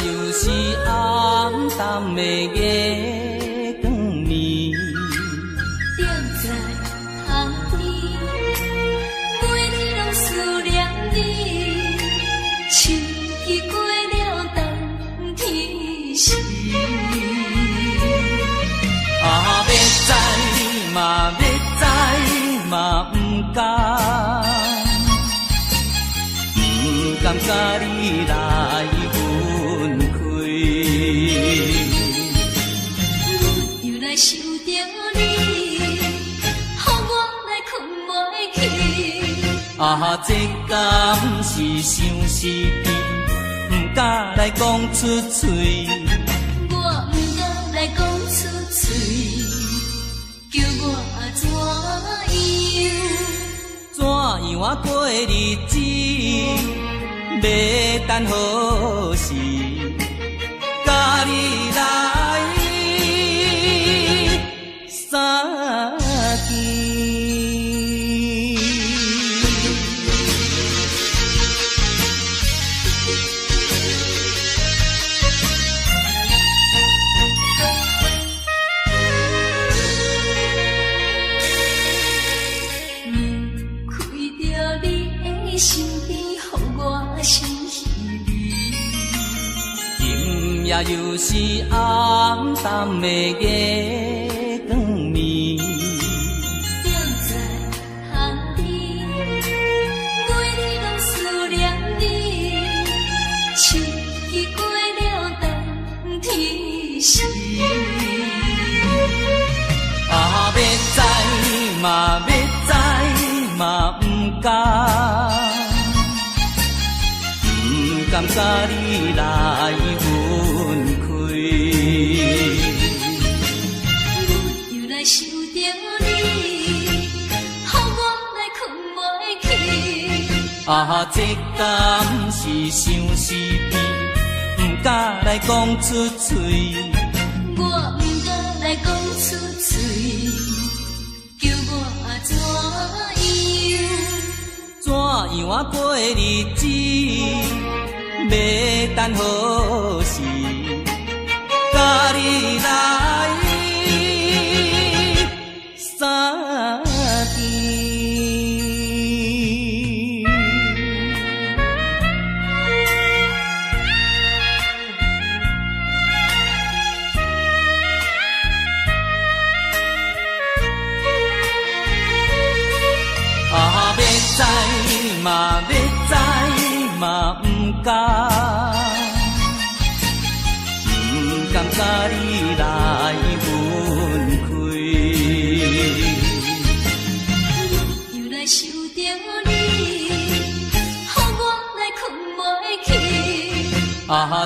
又是暗淡的月光暝，踮在巷边，每日拢思念你，秋去过了冬天时。要知你嘛要知嘛不甘甲你来分开。又来想着你，予我来困袂去。这敢是相思甜，不敢来讲出嘴。我不敢来讲出嘴，叫我怎样过日子？要等好时，甲你来相见。身边，予我心稀微。今夜又是暗淡的月光暝，踮在巷边，每日拢思念你。秋去过了冬天时，要知嘛要知嘛不甘甲你来分开。又来想着你，予我来困袂去。这敢是相思甜，不敢来讲出嘴。我不敢来讲出嘴，叫我怎样过日子？要等好时，甲你来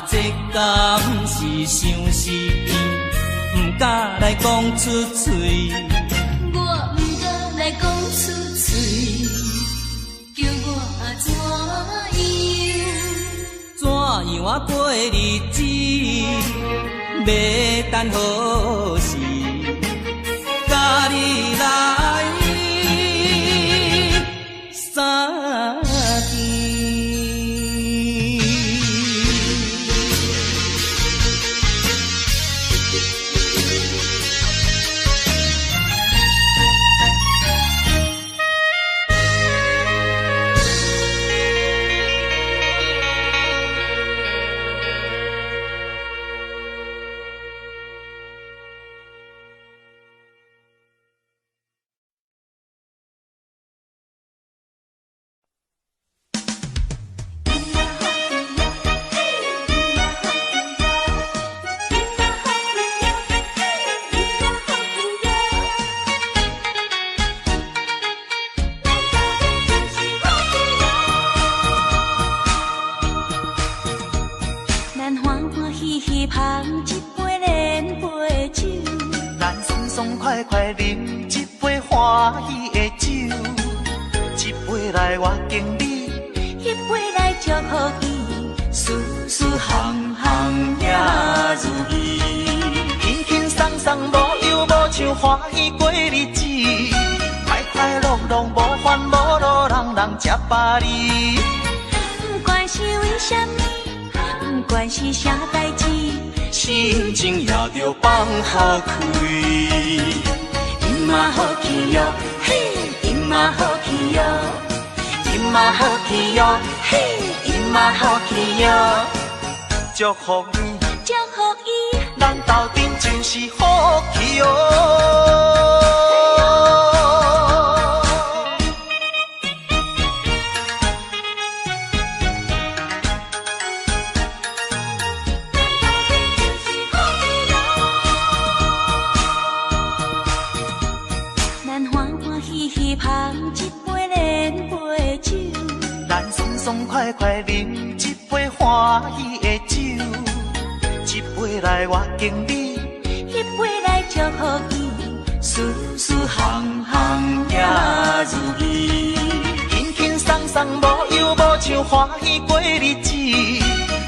这敢是相思甜，不敢来讲出嘴。我不敢来讲出嘴，叫我怎样？怎样啊过日子？要等何时？甲你来相见。快快饮一杯欢喜的酒，一杯来我敬你，一杯来祝福伊，事事行行也如意。轻轻松松无忧无愁，欢喜过日子，快快乐乐无烦无恼，人人吃饱哩。不管是为什么，不管是啥代志，心情也着放好开。因嘛好气哟，嘿，因嘛好气哟，因嘛好气哟，嘿，因嘛好气哟。祝福你，祝福伊，咱斗阵就是好气哦。爽快快饮一杯欢喜的酒，一杯来我敬你，一杯来祝福伊，事事行行也如意。轻轻松松无忧无愁，欢喜过日子，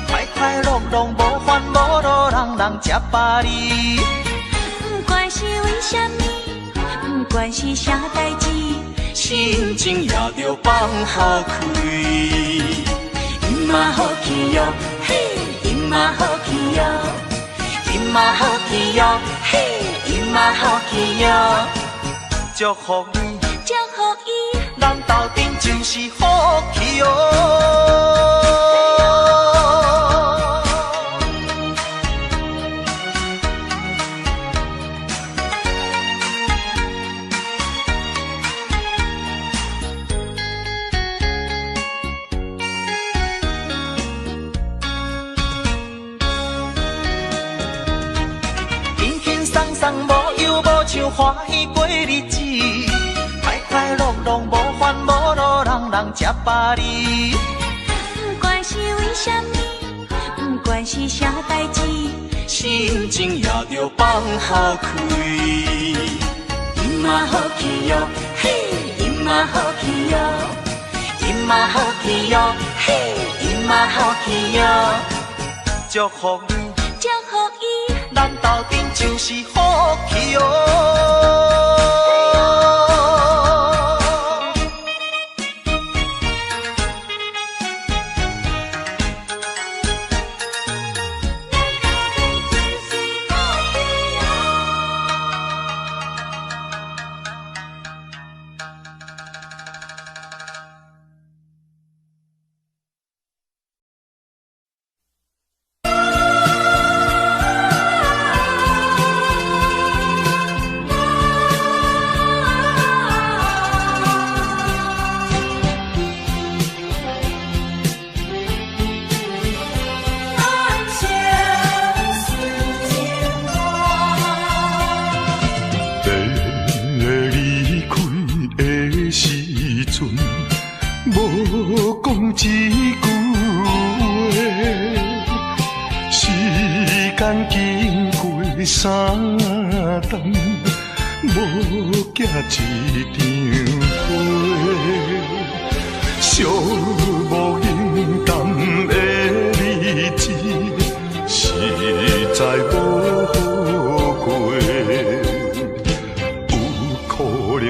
快快乐乐无烦无恼，人人吃饱哩。不管是为什么，不管是啥代志，心情也着放好开。因嘛好气哟，嘿，因嘛好气哟，因嘛好气哟，嘿，因嘛好气哟。祝福你，祝福伊，咱斗阵就是好气哦。无忧无愁，欢喜过日子，快快乐乐无烦无恼，人人吃饱哩。不管是为什么，不管是啥代志，心情也着放好开。因嘛好气哟，嘿，因嘛好气哟，因嘛好气哟，嘿，因嘛好气哟。祝福你，祝福伊，咱斗阵就是好气哦。无寄一张花，寂无影淡的日子，实在无好过。有可能，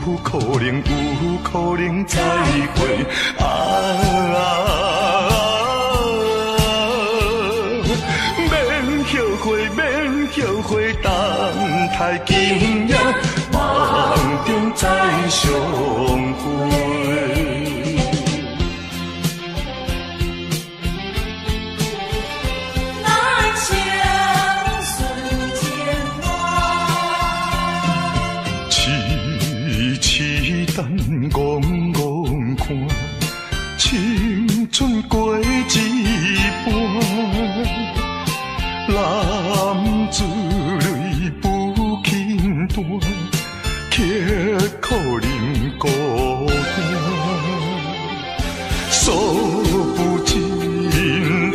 有可能，有可能再会免后悔，免后悔，等待今夜梦中再相会。等戆戆看，青春过一半，男子泪不轻弹，却可能孤单。诉不尽的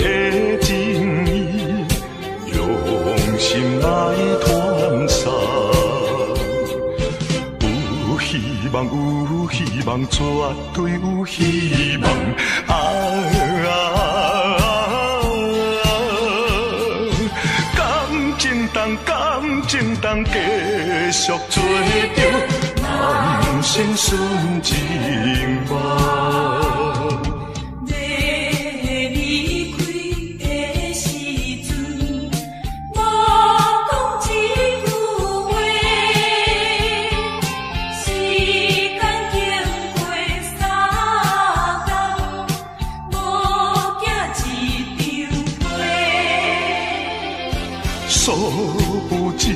情意，用心来传送。希望有希望，绝对有希望。感情当，感情当继续做着人生顺情梦。诉不尽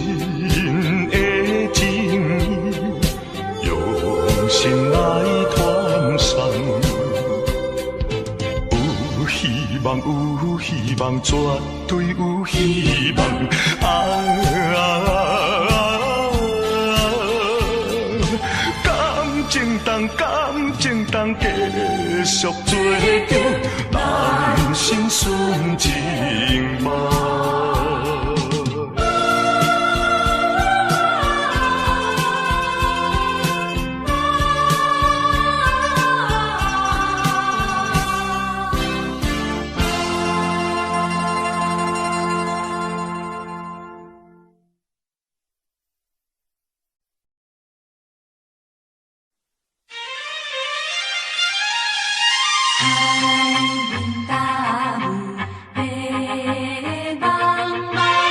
的情意，用心来传送。有希望，有希望，绝对有希望。感情当，感情当，继续做着人生顺情梦。爱面大雨的茫茫。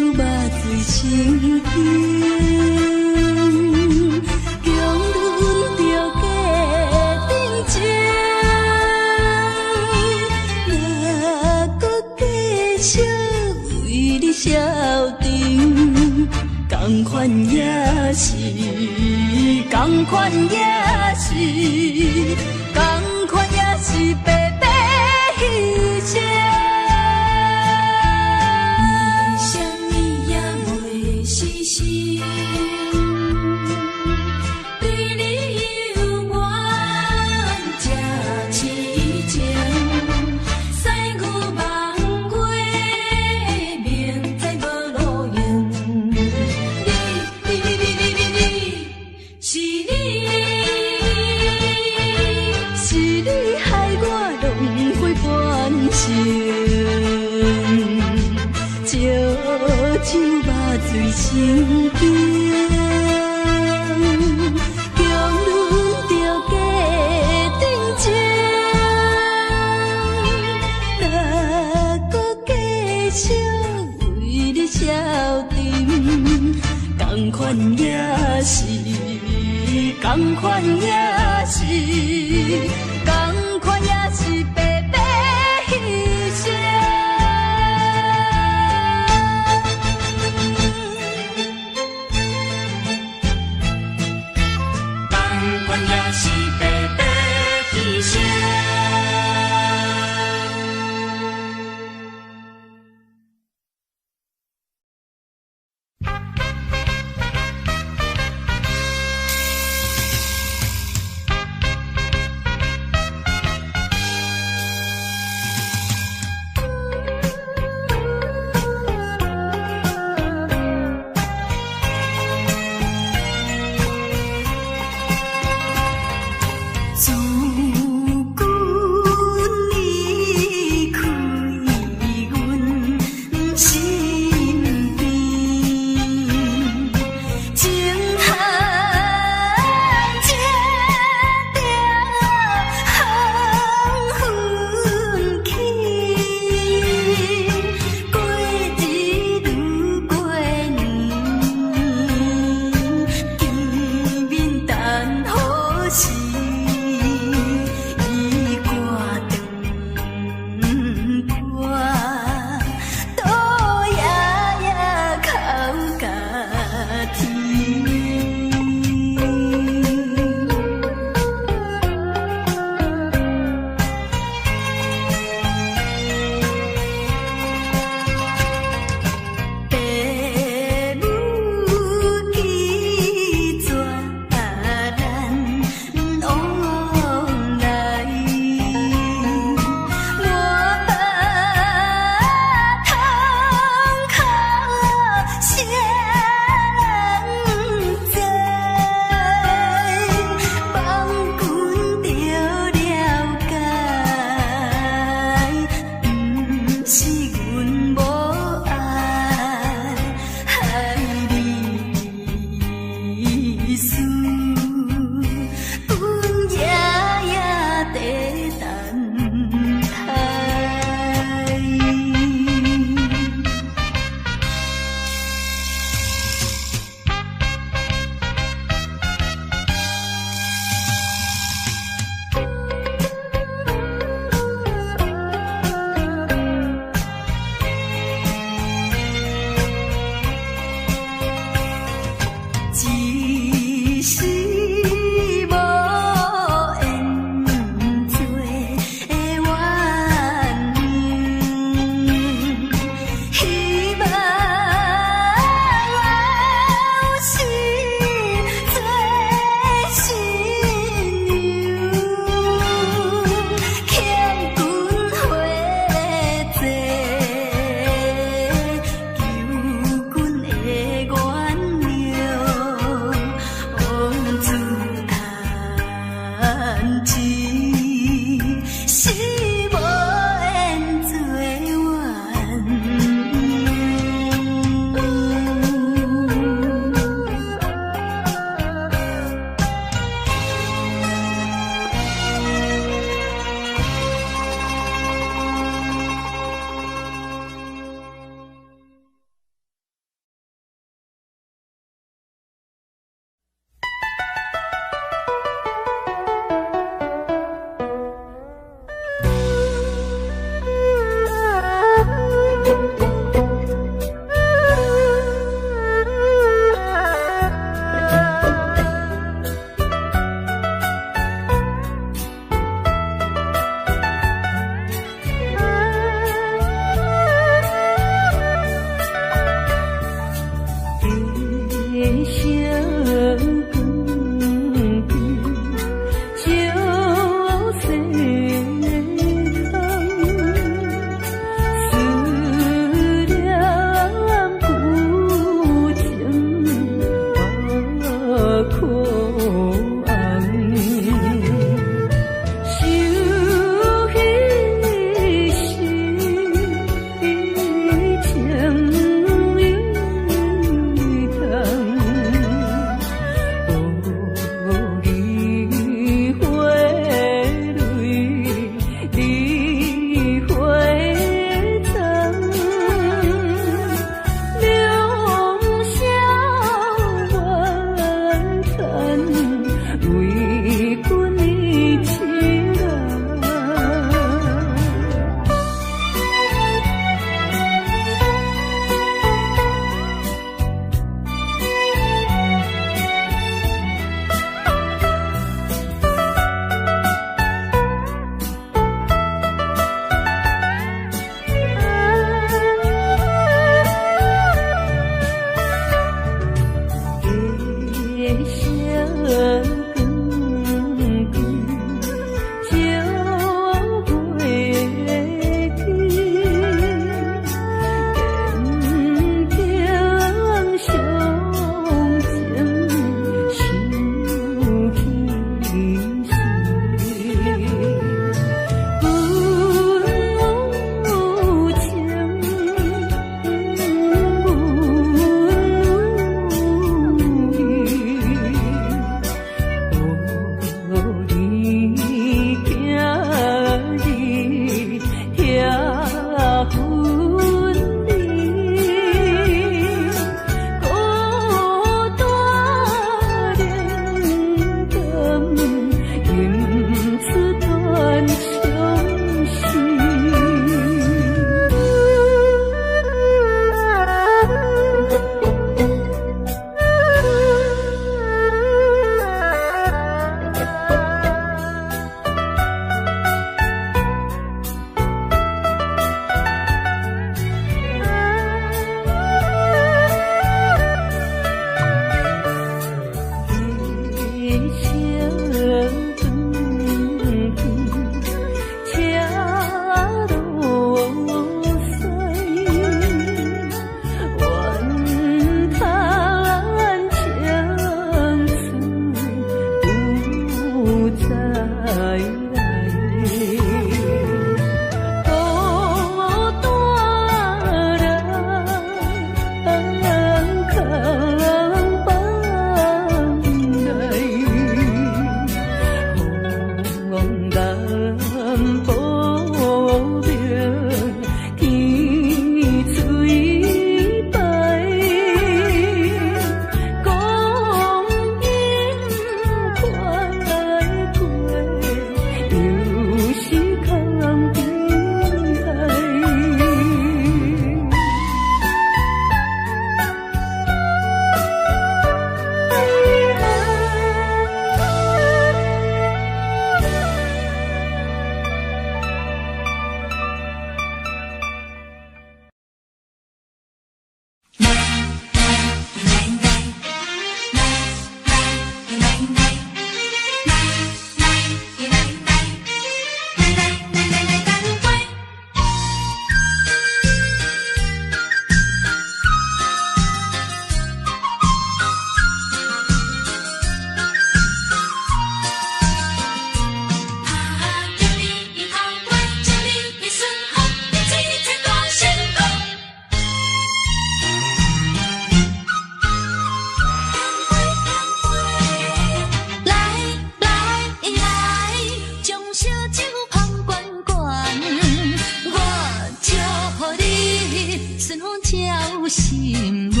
心乱。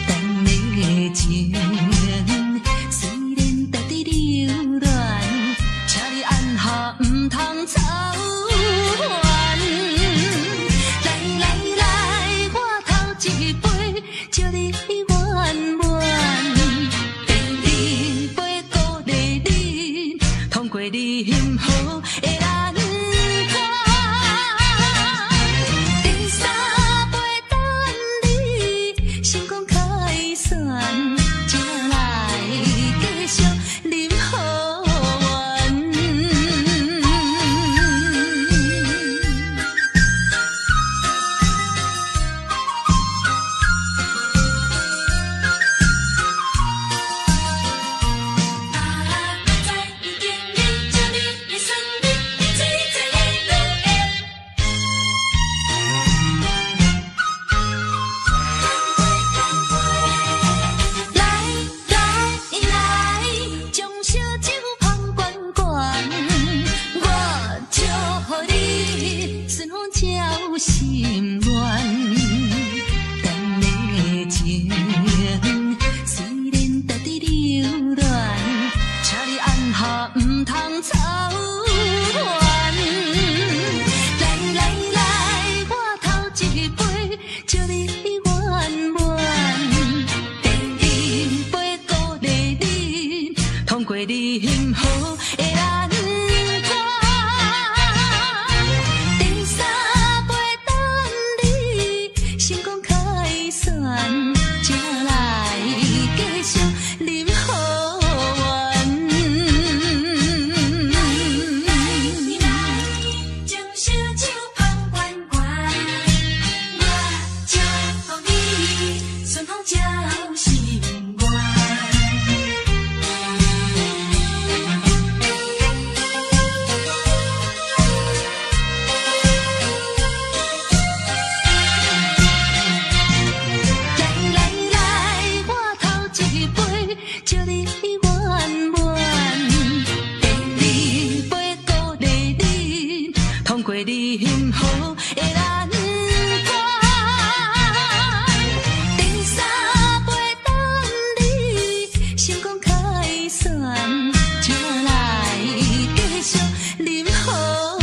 咱的情虽然值得留恋，请你按下唔通操烦。来来来，我头一杯，祝你圆满。第二杯鼓励你，通过你幸福的难关。第三杯等你成功开选，才来继续饮好运。心乱，咱的情虽然值得留恋，请你按下唔通操烦。来来来，我头一杯，祝你圆满。第二杯鼓励你，通过你幸福的难关。成功开选，才来继续饮好运。将烧酒捧圆圆，我祝福你顺风照心愿。祝你圆满，第二杯鼓励你，通过你幸福的难关。第三杯等你成功开选，才来继续饮好运。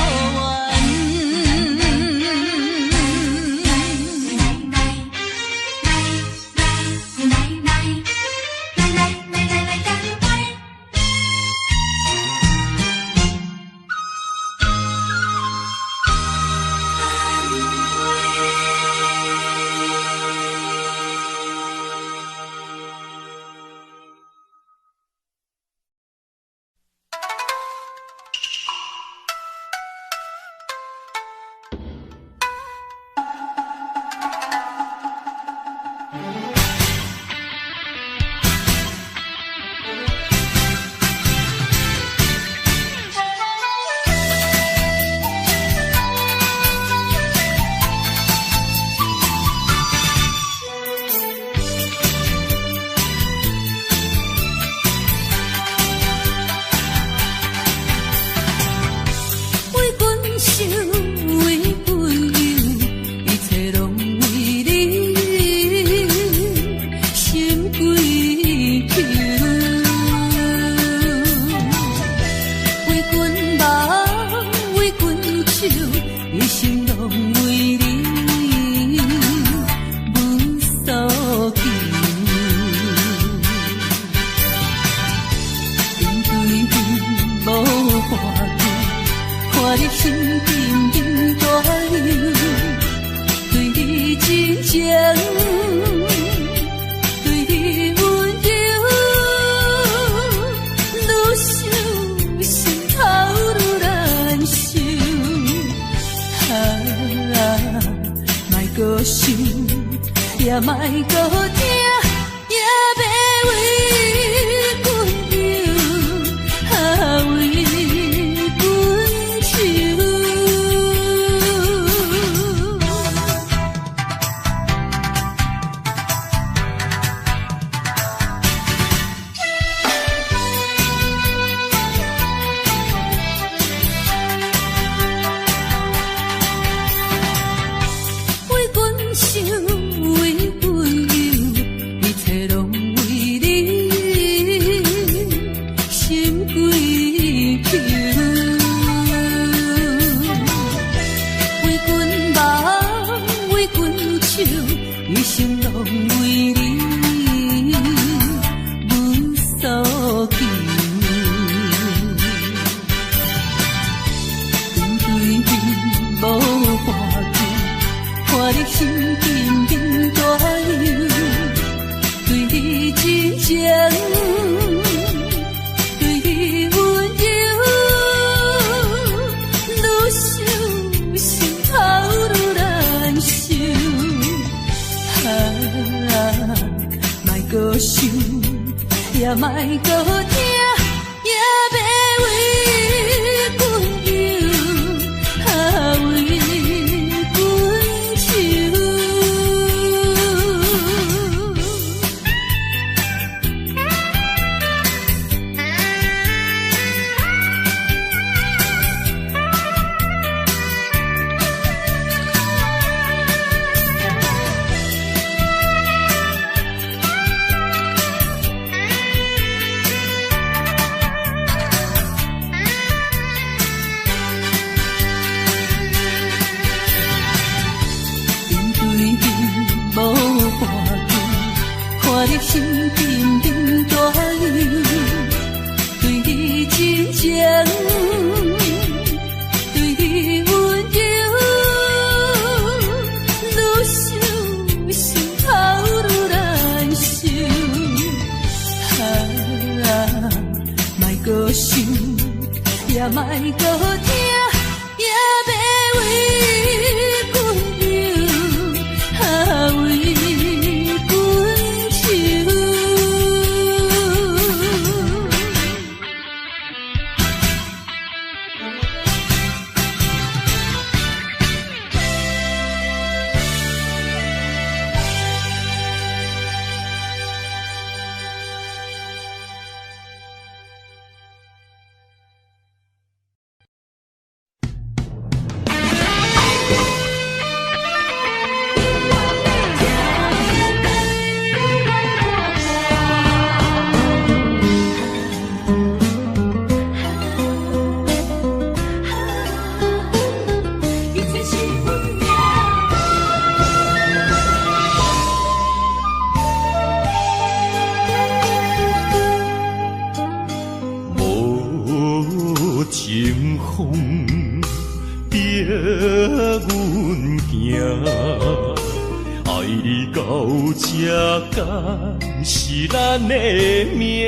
也莫搁听，也要为阮忧，为阮愁。为阮想。一生拢为你无所求。面对面无话讲，看你心紧紧大忧，对你真情。搁想，也莫搁听，也要为阮忧，为阮愁。看你心紧紧大忧，对你真情，对你温柔，愈想心头愈难受。莫搁想，也莫搁听，也要为阮忧，为是咱的命，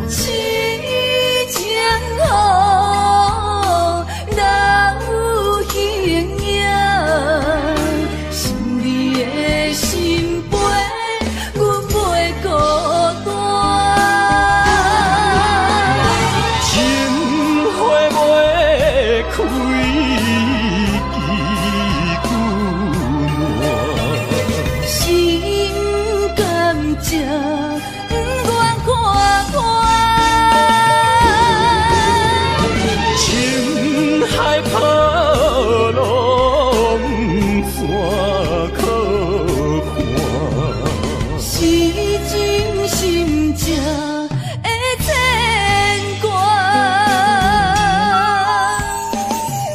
痴情好，人有形影，想你的心陪，阮袂孤单。情花袂开。这不愿看看，情海波浪怎可看？是真心正的牵挂，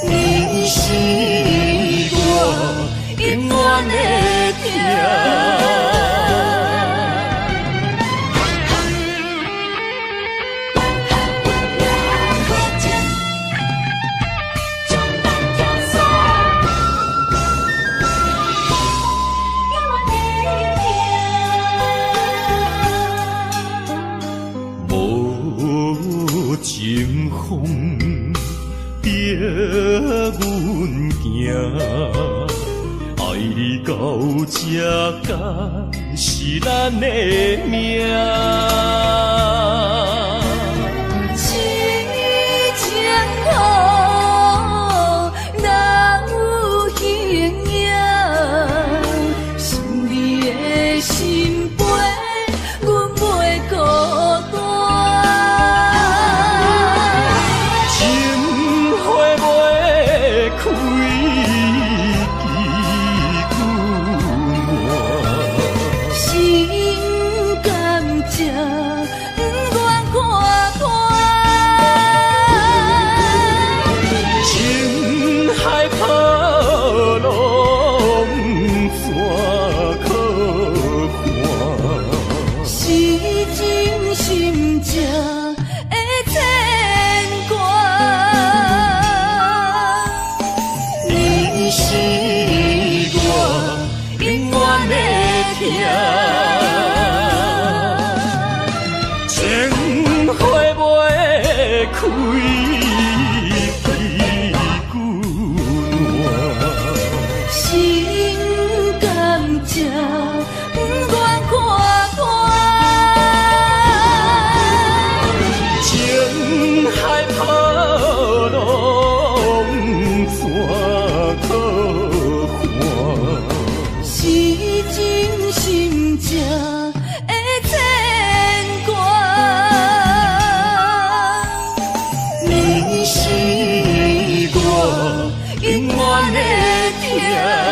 你是我永远的疼。情风逼阮行，爱你到这敢是咱的命。痴情好，人有形影，想你的心陪，阮袂孤单。心甘情愿。开几句话。心甘情不愿看破，情海波浪怎可看？是真心正会牵挂。你是我永远的疼。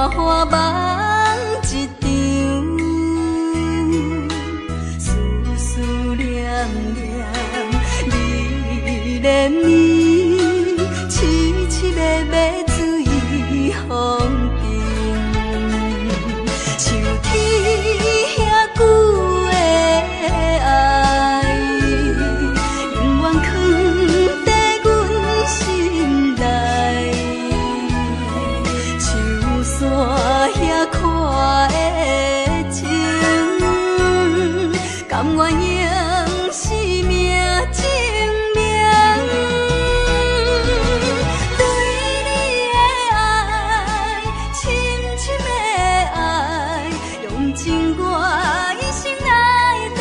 花花梦一场，思思念念，你念你，凄凄密密醉风中，像天遐久的爱，永远藏在阮心内。树山遐看的情，甘愿用生命证明。对你的爱，深深的爱，用情我一生来等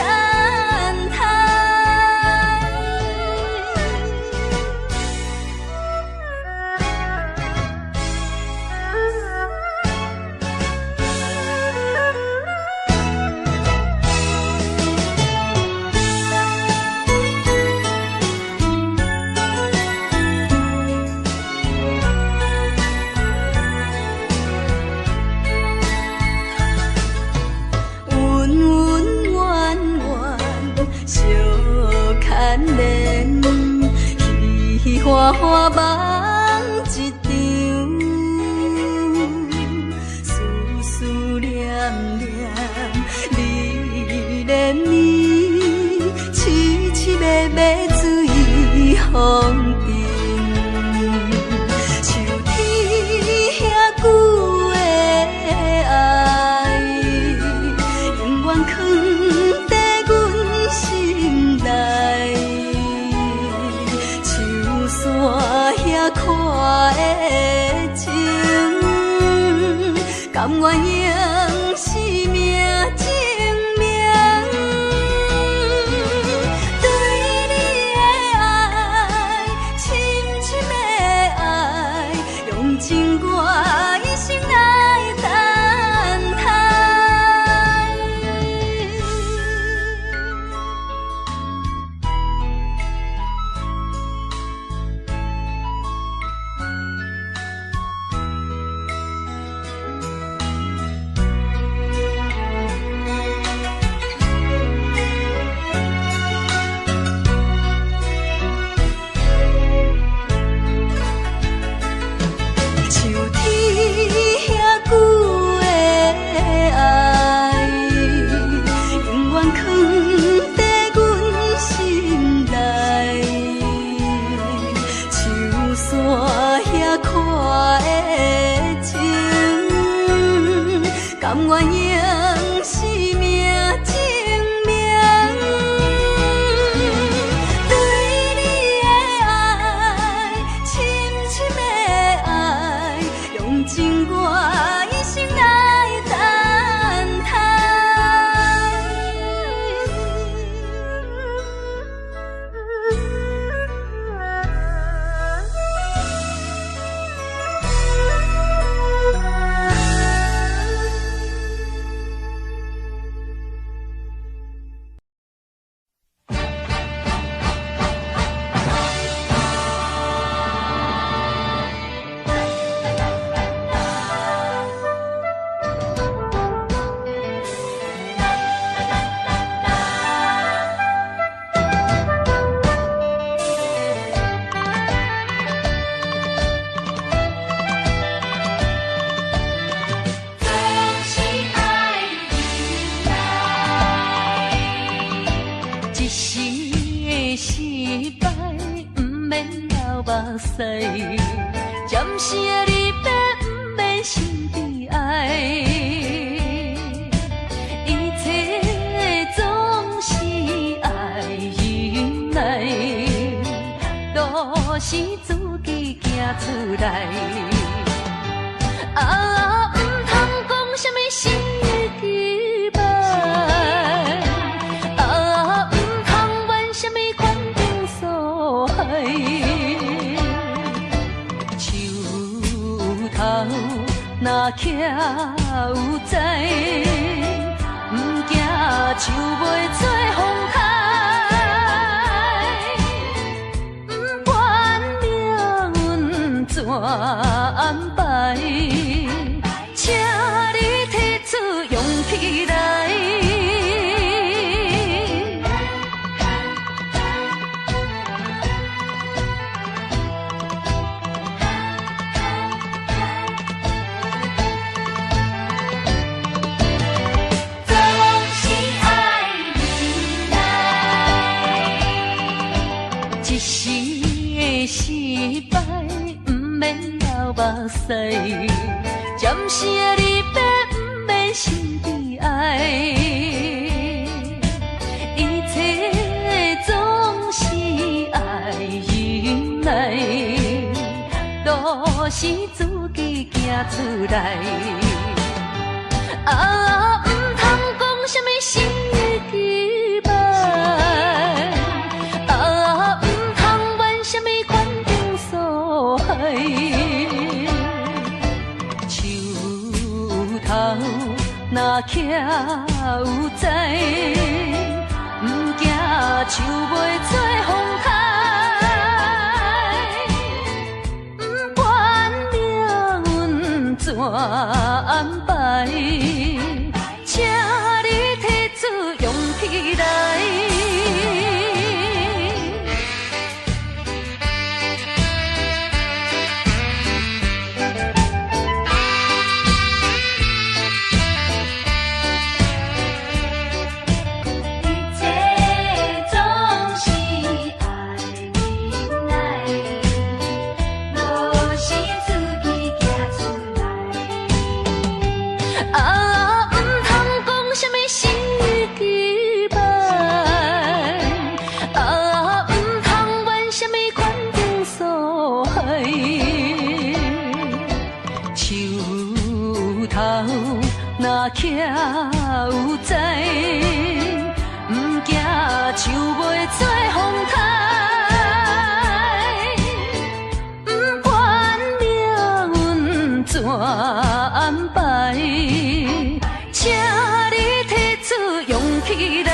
待。花花梦一场，思思念念，你念你，凄凄密密醉风中，像天遐久的爱，永远藏在阮心内。山遐看的情，甘愿用生命证明。对你的爱，深深的爱，用情我一生来等待。甘愿用生命证明。对你的爱，深深的爱，用情我一生来等待。暂时的离别，不免伤悲哀，一切总是爱忍耐，都是自己行出来。啊，不通讲什么心期盼，啊，不通怨什么款定所害。头若徛有在，不惊树袂做风台，不管命运怎安排，请暂时的离别不免心悲哀，一切总是爱忍耐，都是自己行出来。啊，唔通讲什么心意期盼，啊，唔通怨什么关灯所害。树头若徛有在，唔惊树袂做风台，唔管命运怎安排，请你提出勇气来。若徛有在，唔惊树袂做风台，唔管命运怎安排，请你提出勇气来。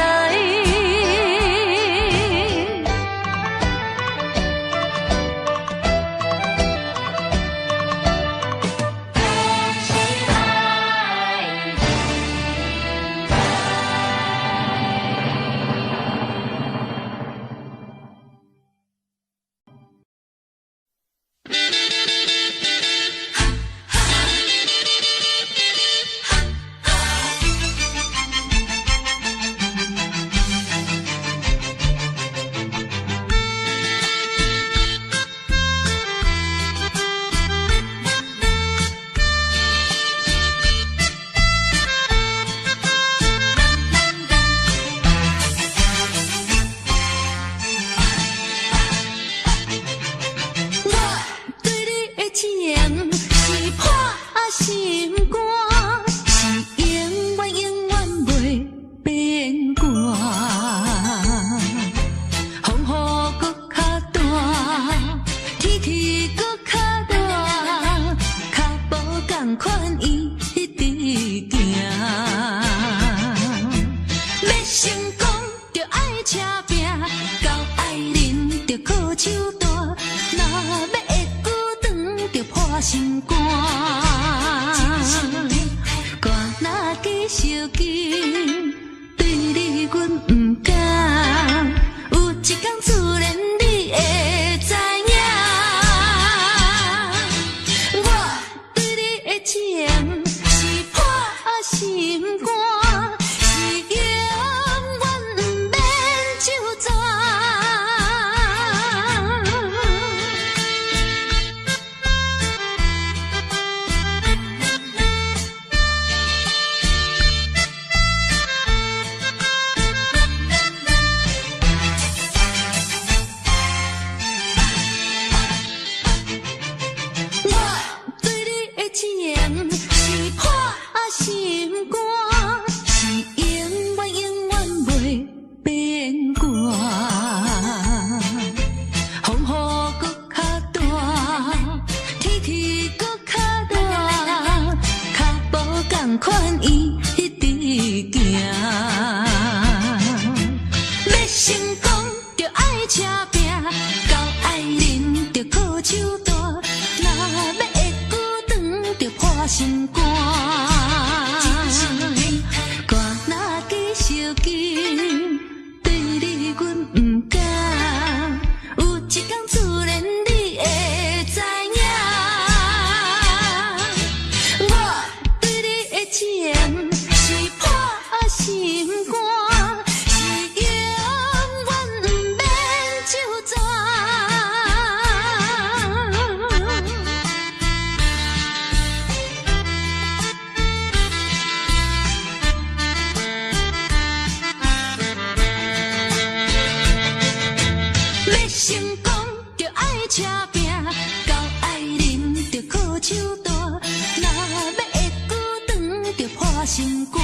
心肝。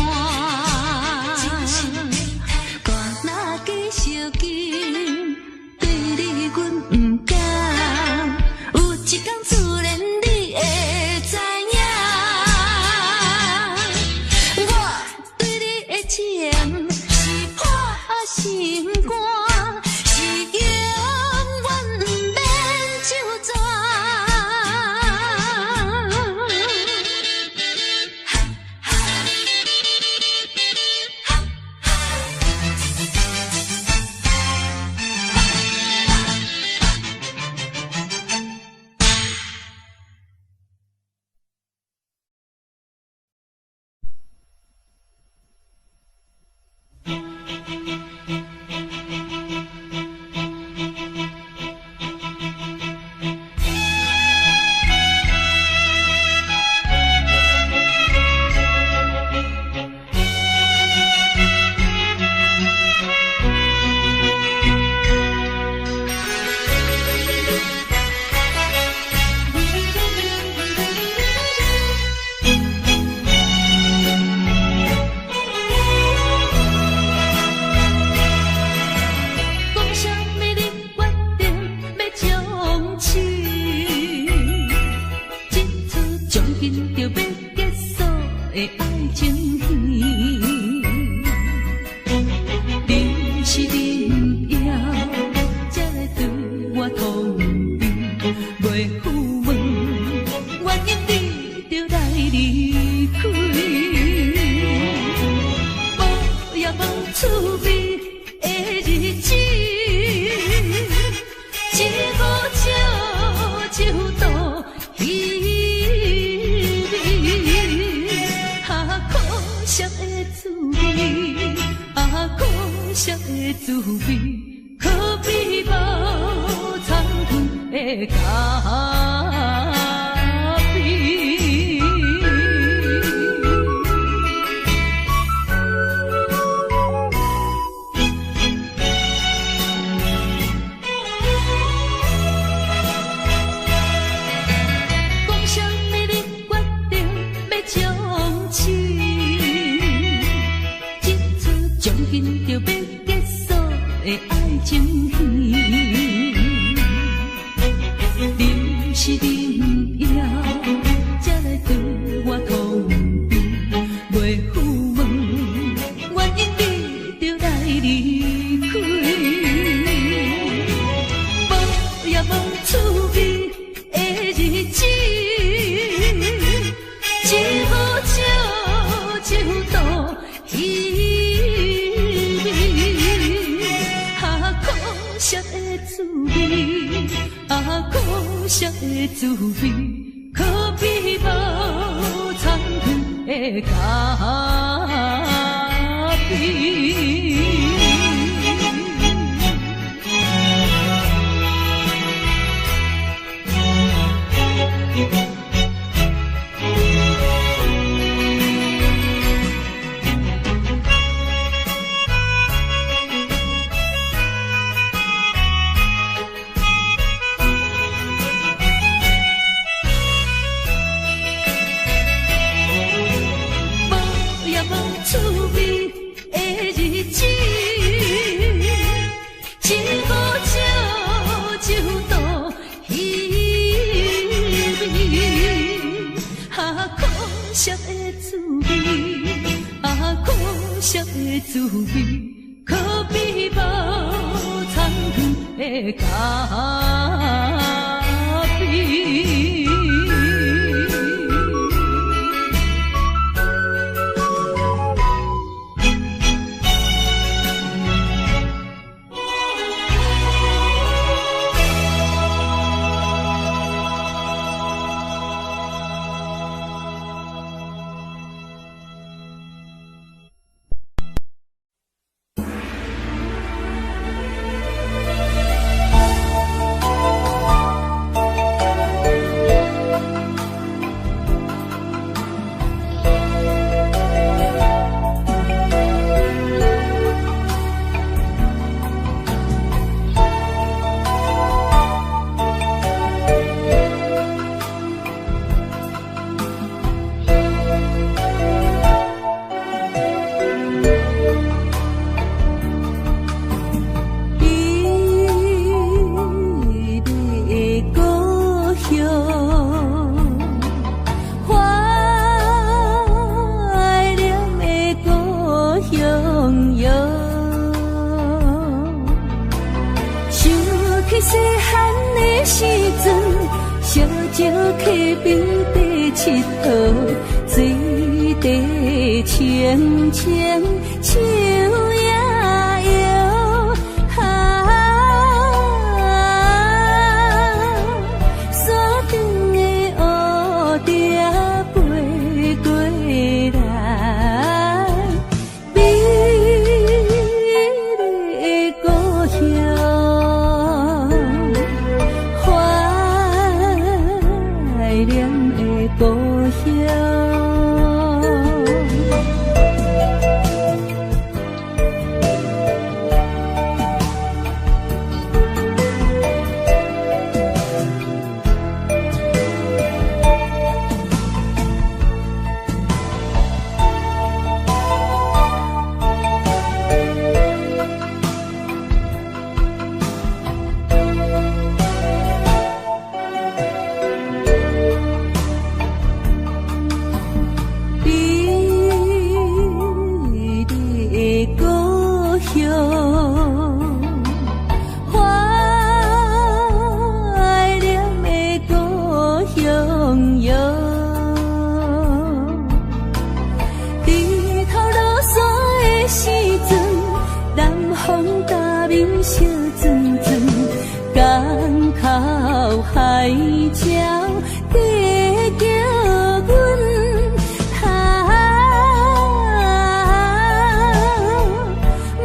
大若继续紧，对你阮不敢。有一天自然你会知影，我对你的情是破心肝，是永远不免就全。石溪边底佚佗，水底清清树也摇，山顶的乌蝶飞过来，美丽的故乡。故乡。小船船，港口海礁在叫阮，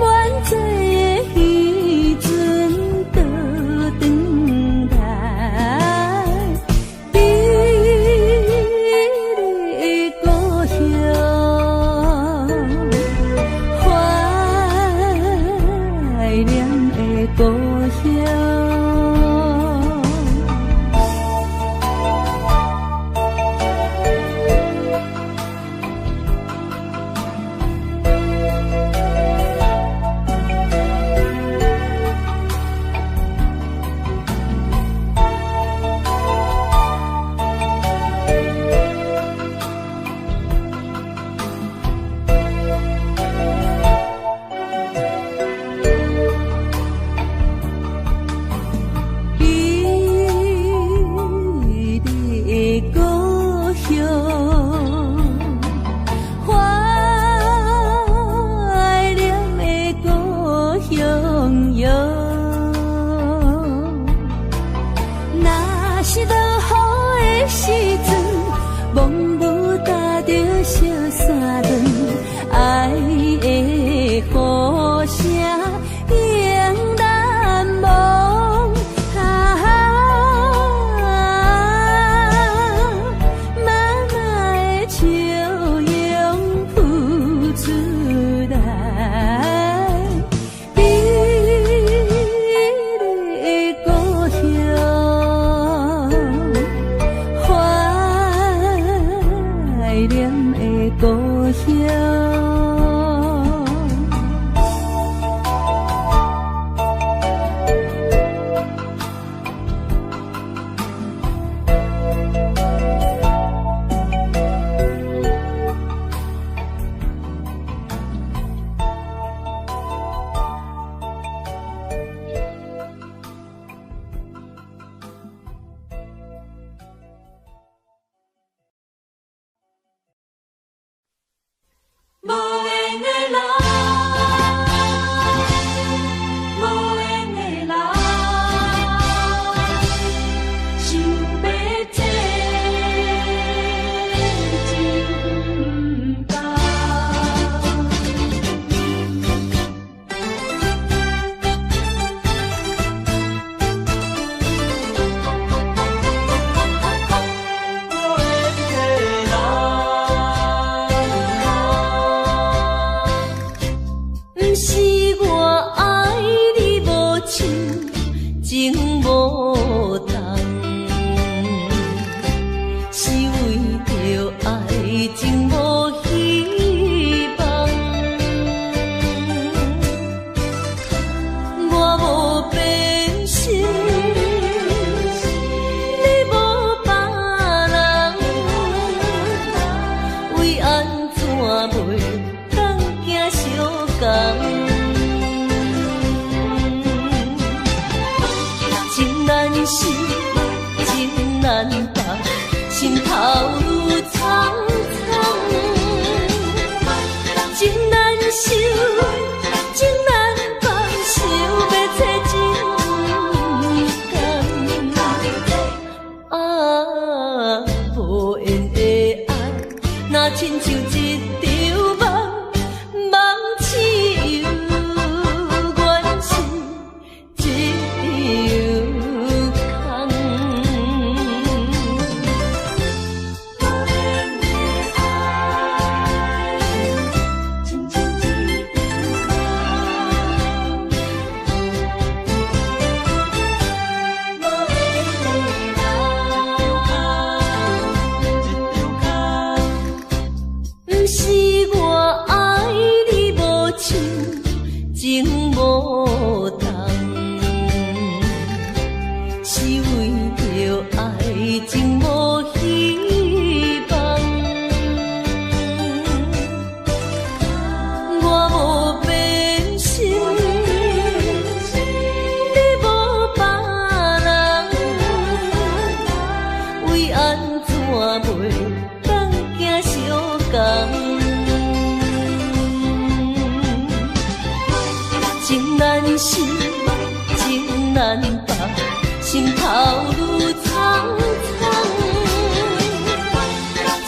满载的渔船倒转来，美丽的故乡。故乡。是落雨的时阵，蒙雾搭着小山峦，爱的呼声永难忘。妈妈的笑容浮出来。故乡。无缘的人，无缘的人，想要这情感。是我爱你无像情无重，是为着爱情无希望。我无变心，你无别人，为安怎袂当行相共？情难舍，情难放。愈苍苍，情难收，情难放，想要找真甘。啊，无缘的爱，若亲像一场梦，梦痴又原是一场不是我爱你无像情无重，是为着爱情无希望。我无变心，你无别人，为安怎袂当行相共？情难舍，情难放，心头愈苍苍。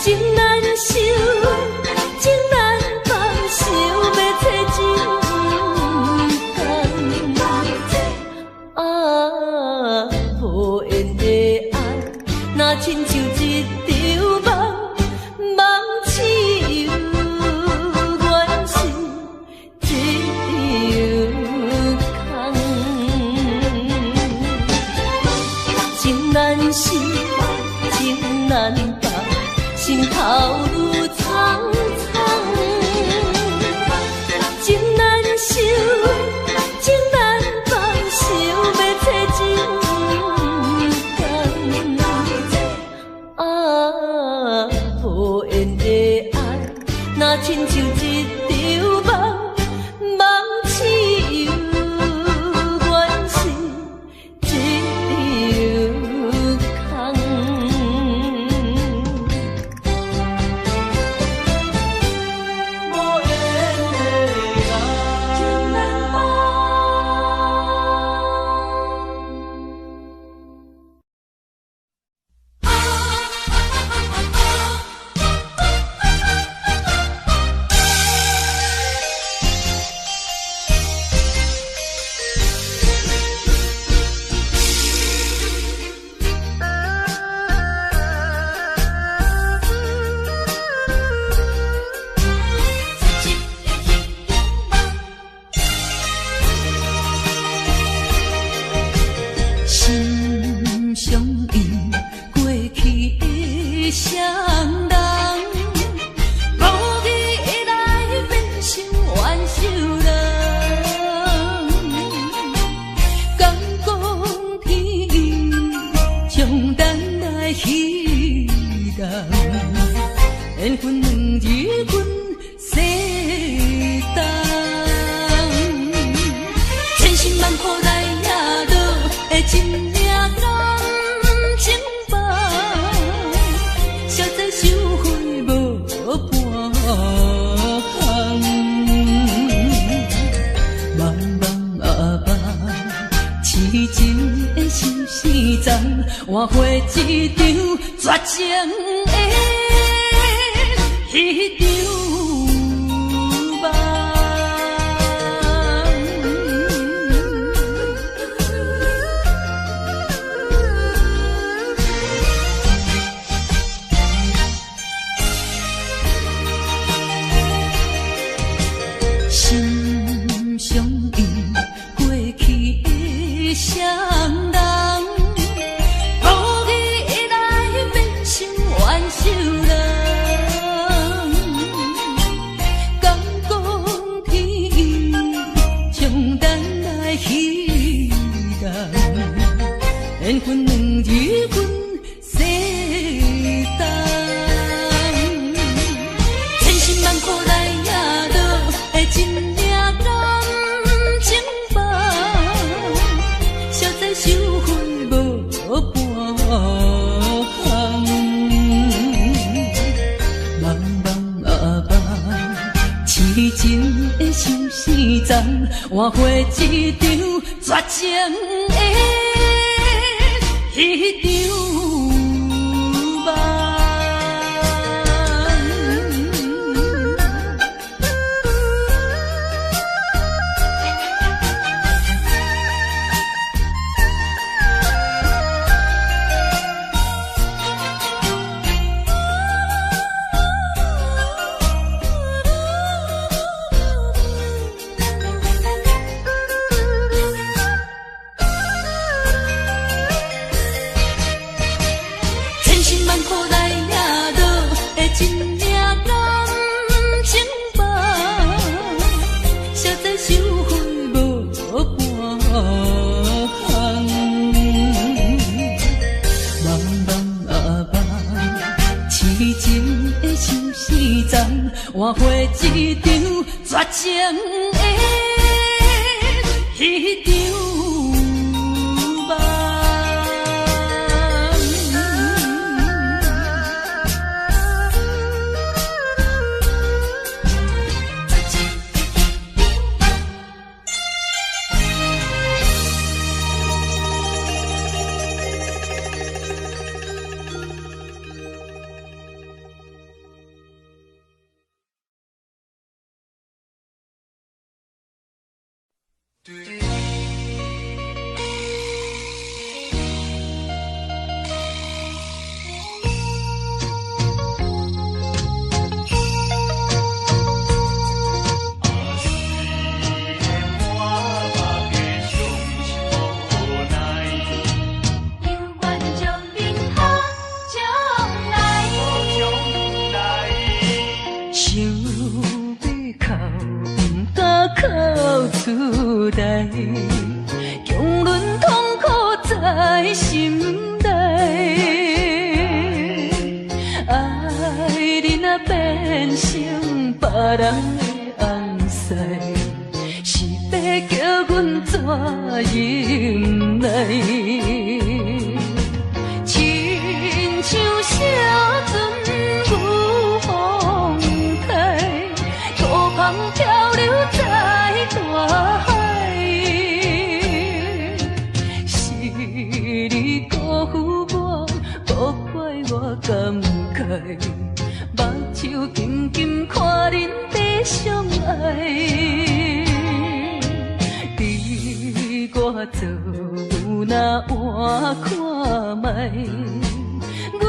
情难收，情难放，想要找真甘。啊，无缘的爱，若亲像一场梦，梦痴又原是一场空。情难舍，情难放，心头愈苍苍。情难收，情难放，想要找真甘。啊，无缘的爱，若亲像一场梦，梦痴又原是一场空。无缘的爱，情难放。心相印，过去的双人，无意会来变成冤仇人。敢讲天意，将咱来彼人，缘分两日分世东，千辛万苦来也落的真命人情梦，实在收回无半项。茫茫啊茫，痴情的心事重，换回一场绝情的迄场梦。心相印，过去的双人，无意会来变成冤仇人。情的相思丛，换回一场绝情的迄场梦。换回一场绝情的迄场梦。强忍痛苦在心内，爱你若变成别人的红婿，是要叫阮怎忍耐？亲像写船有风台，孤帆漂流在大海。感慨，目睭紧紧看恁在相爱，你我做若换看卖，阮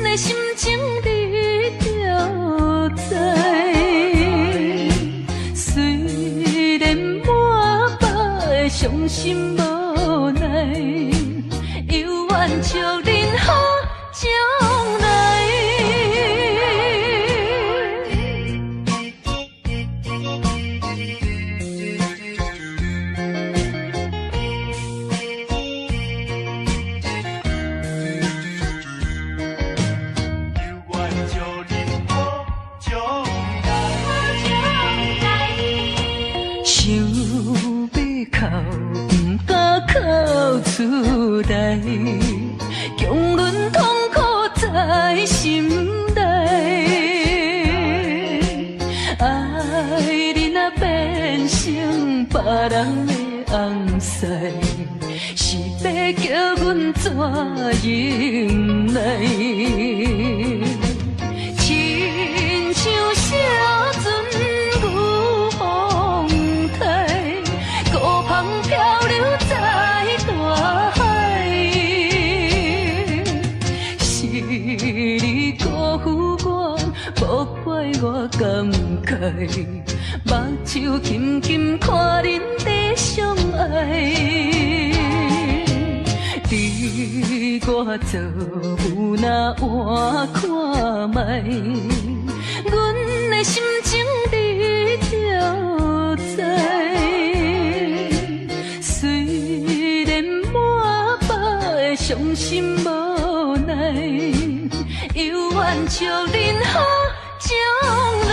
的心情你就知。虽然满腹的伤心无奈，犹愿祝恁好。将来，想要哭，不敢哭出来，强忍痛。在心内，爱你若变成别人的红婿，是要叫阮怎忍耐？亲像写船有风台，孤帆漂流在大海。你辜负我，无怪我感慨，目睭紧紧看恁在相爱。你我做若换看卖，阮的心情你就知。虽然满腹的伤心无奈。犹愿祝恁好将来。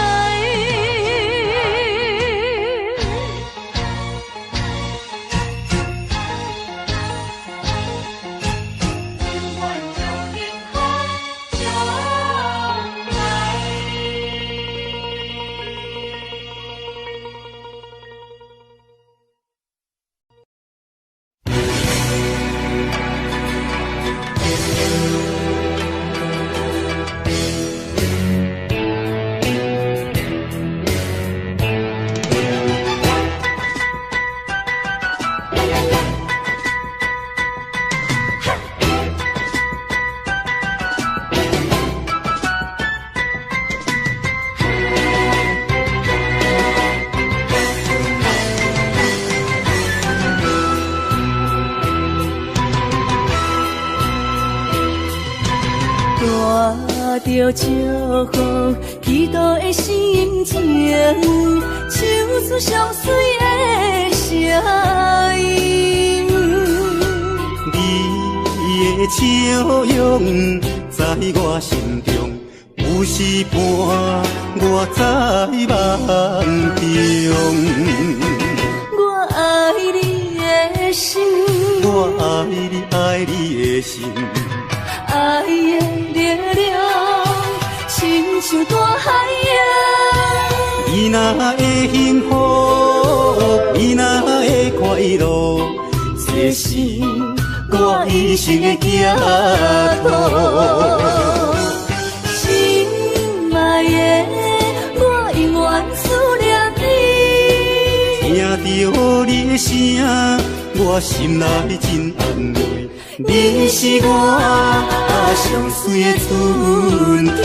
着祝福，祈祷的心情，唱出上水的声音。你的笑容在我心中，有时伴我在梦中。我爱你的心，我爱你，爱你的心，爱的力量，亲像大海洋。你若会幸福，你若会快乐，这是我一生的行途。心爱的，我永远思念你。听到你的声，我心内真安慰。你是我上水的春天。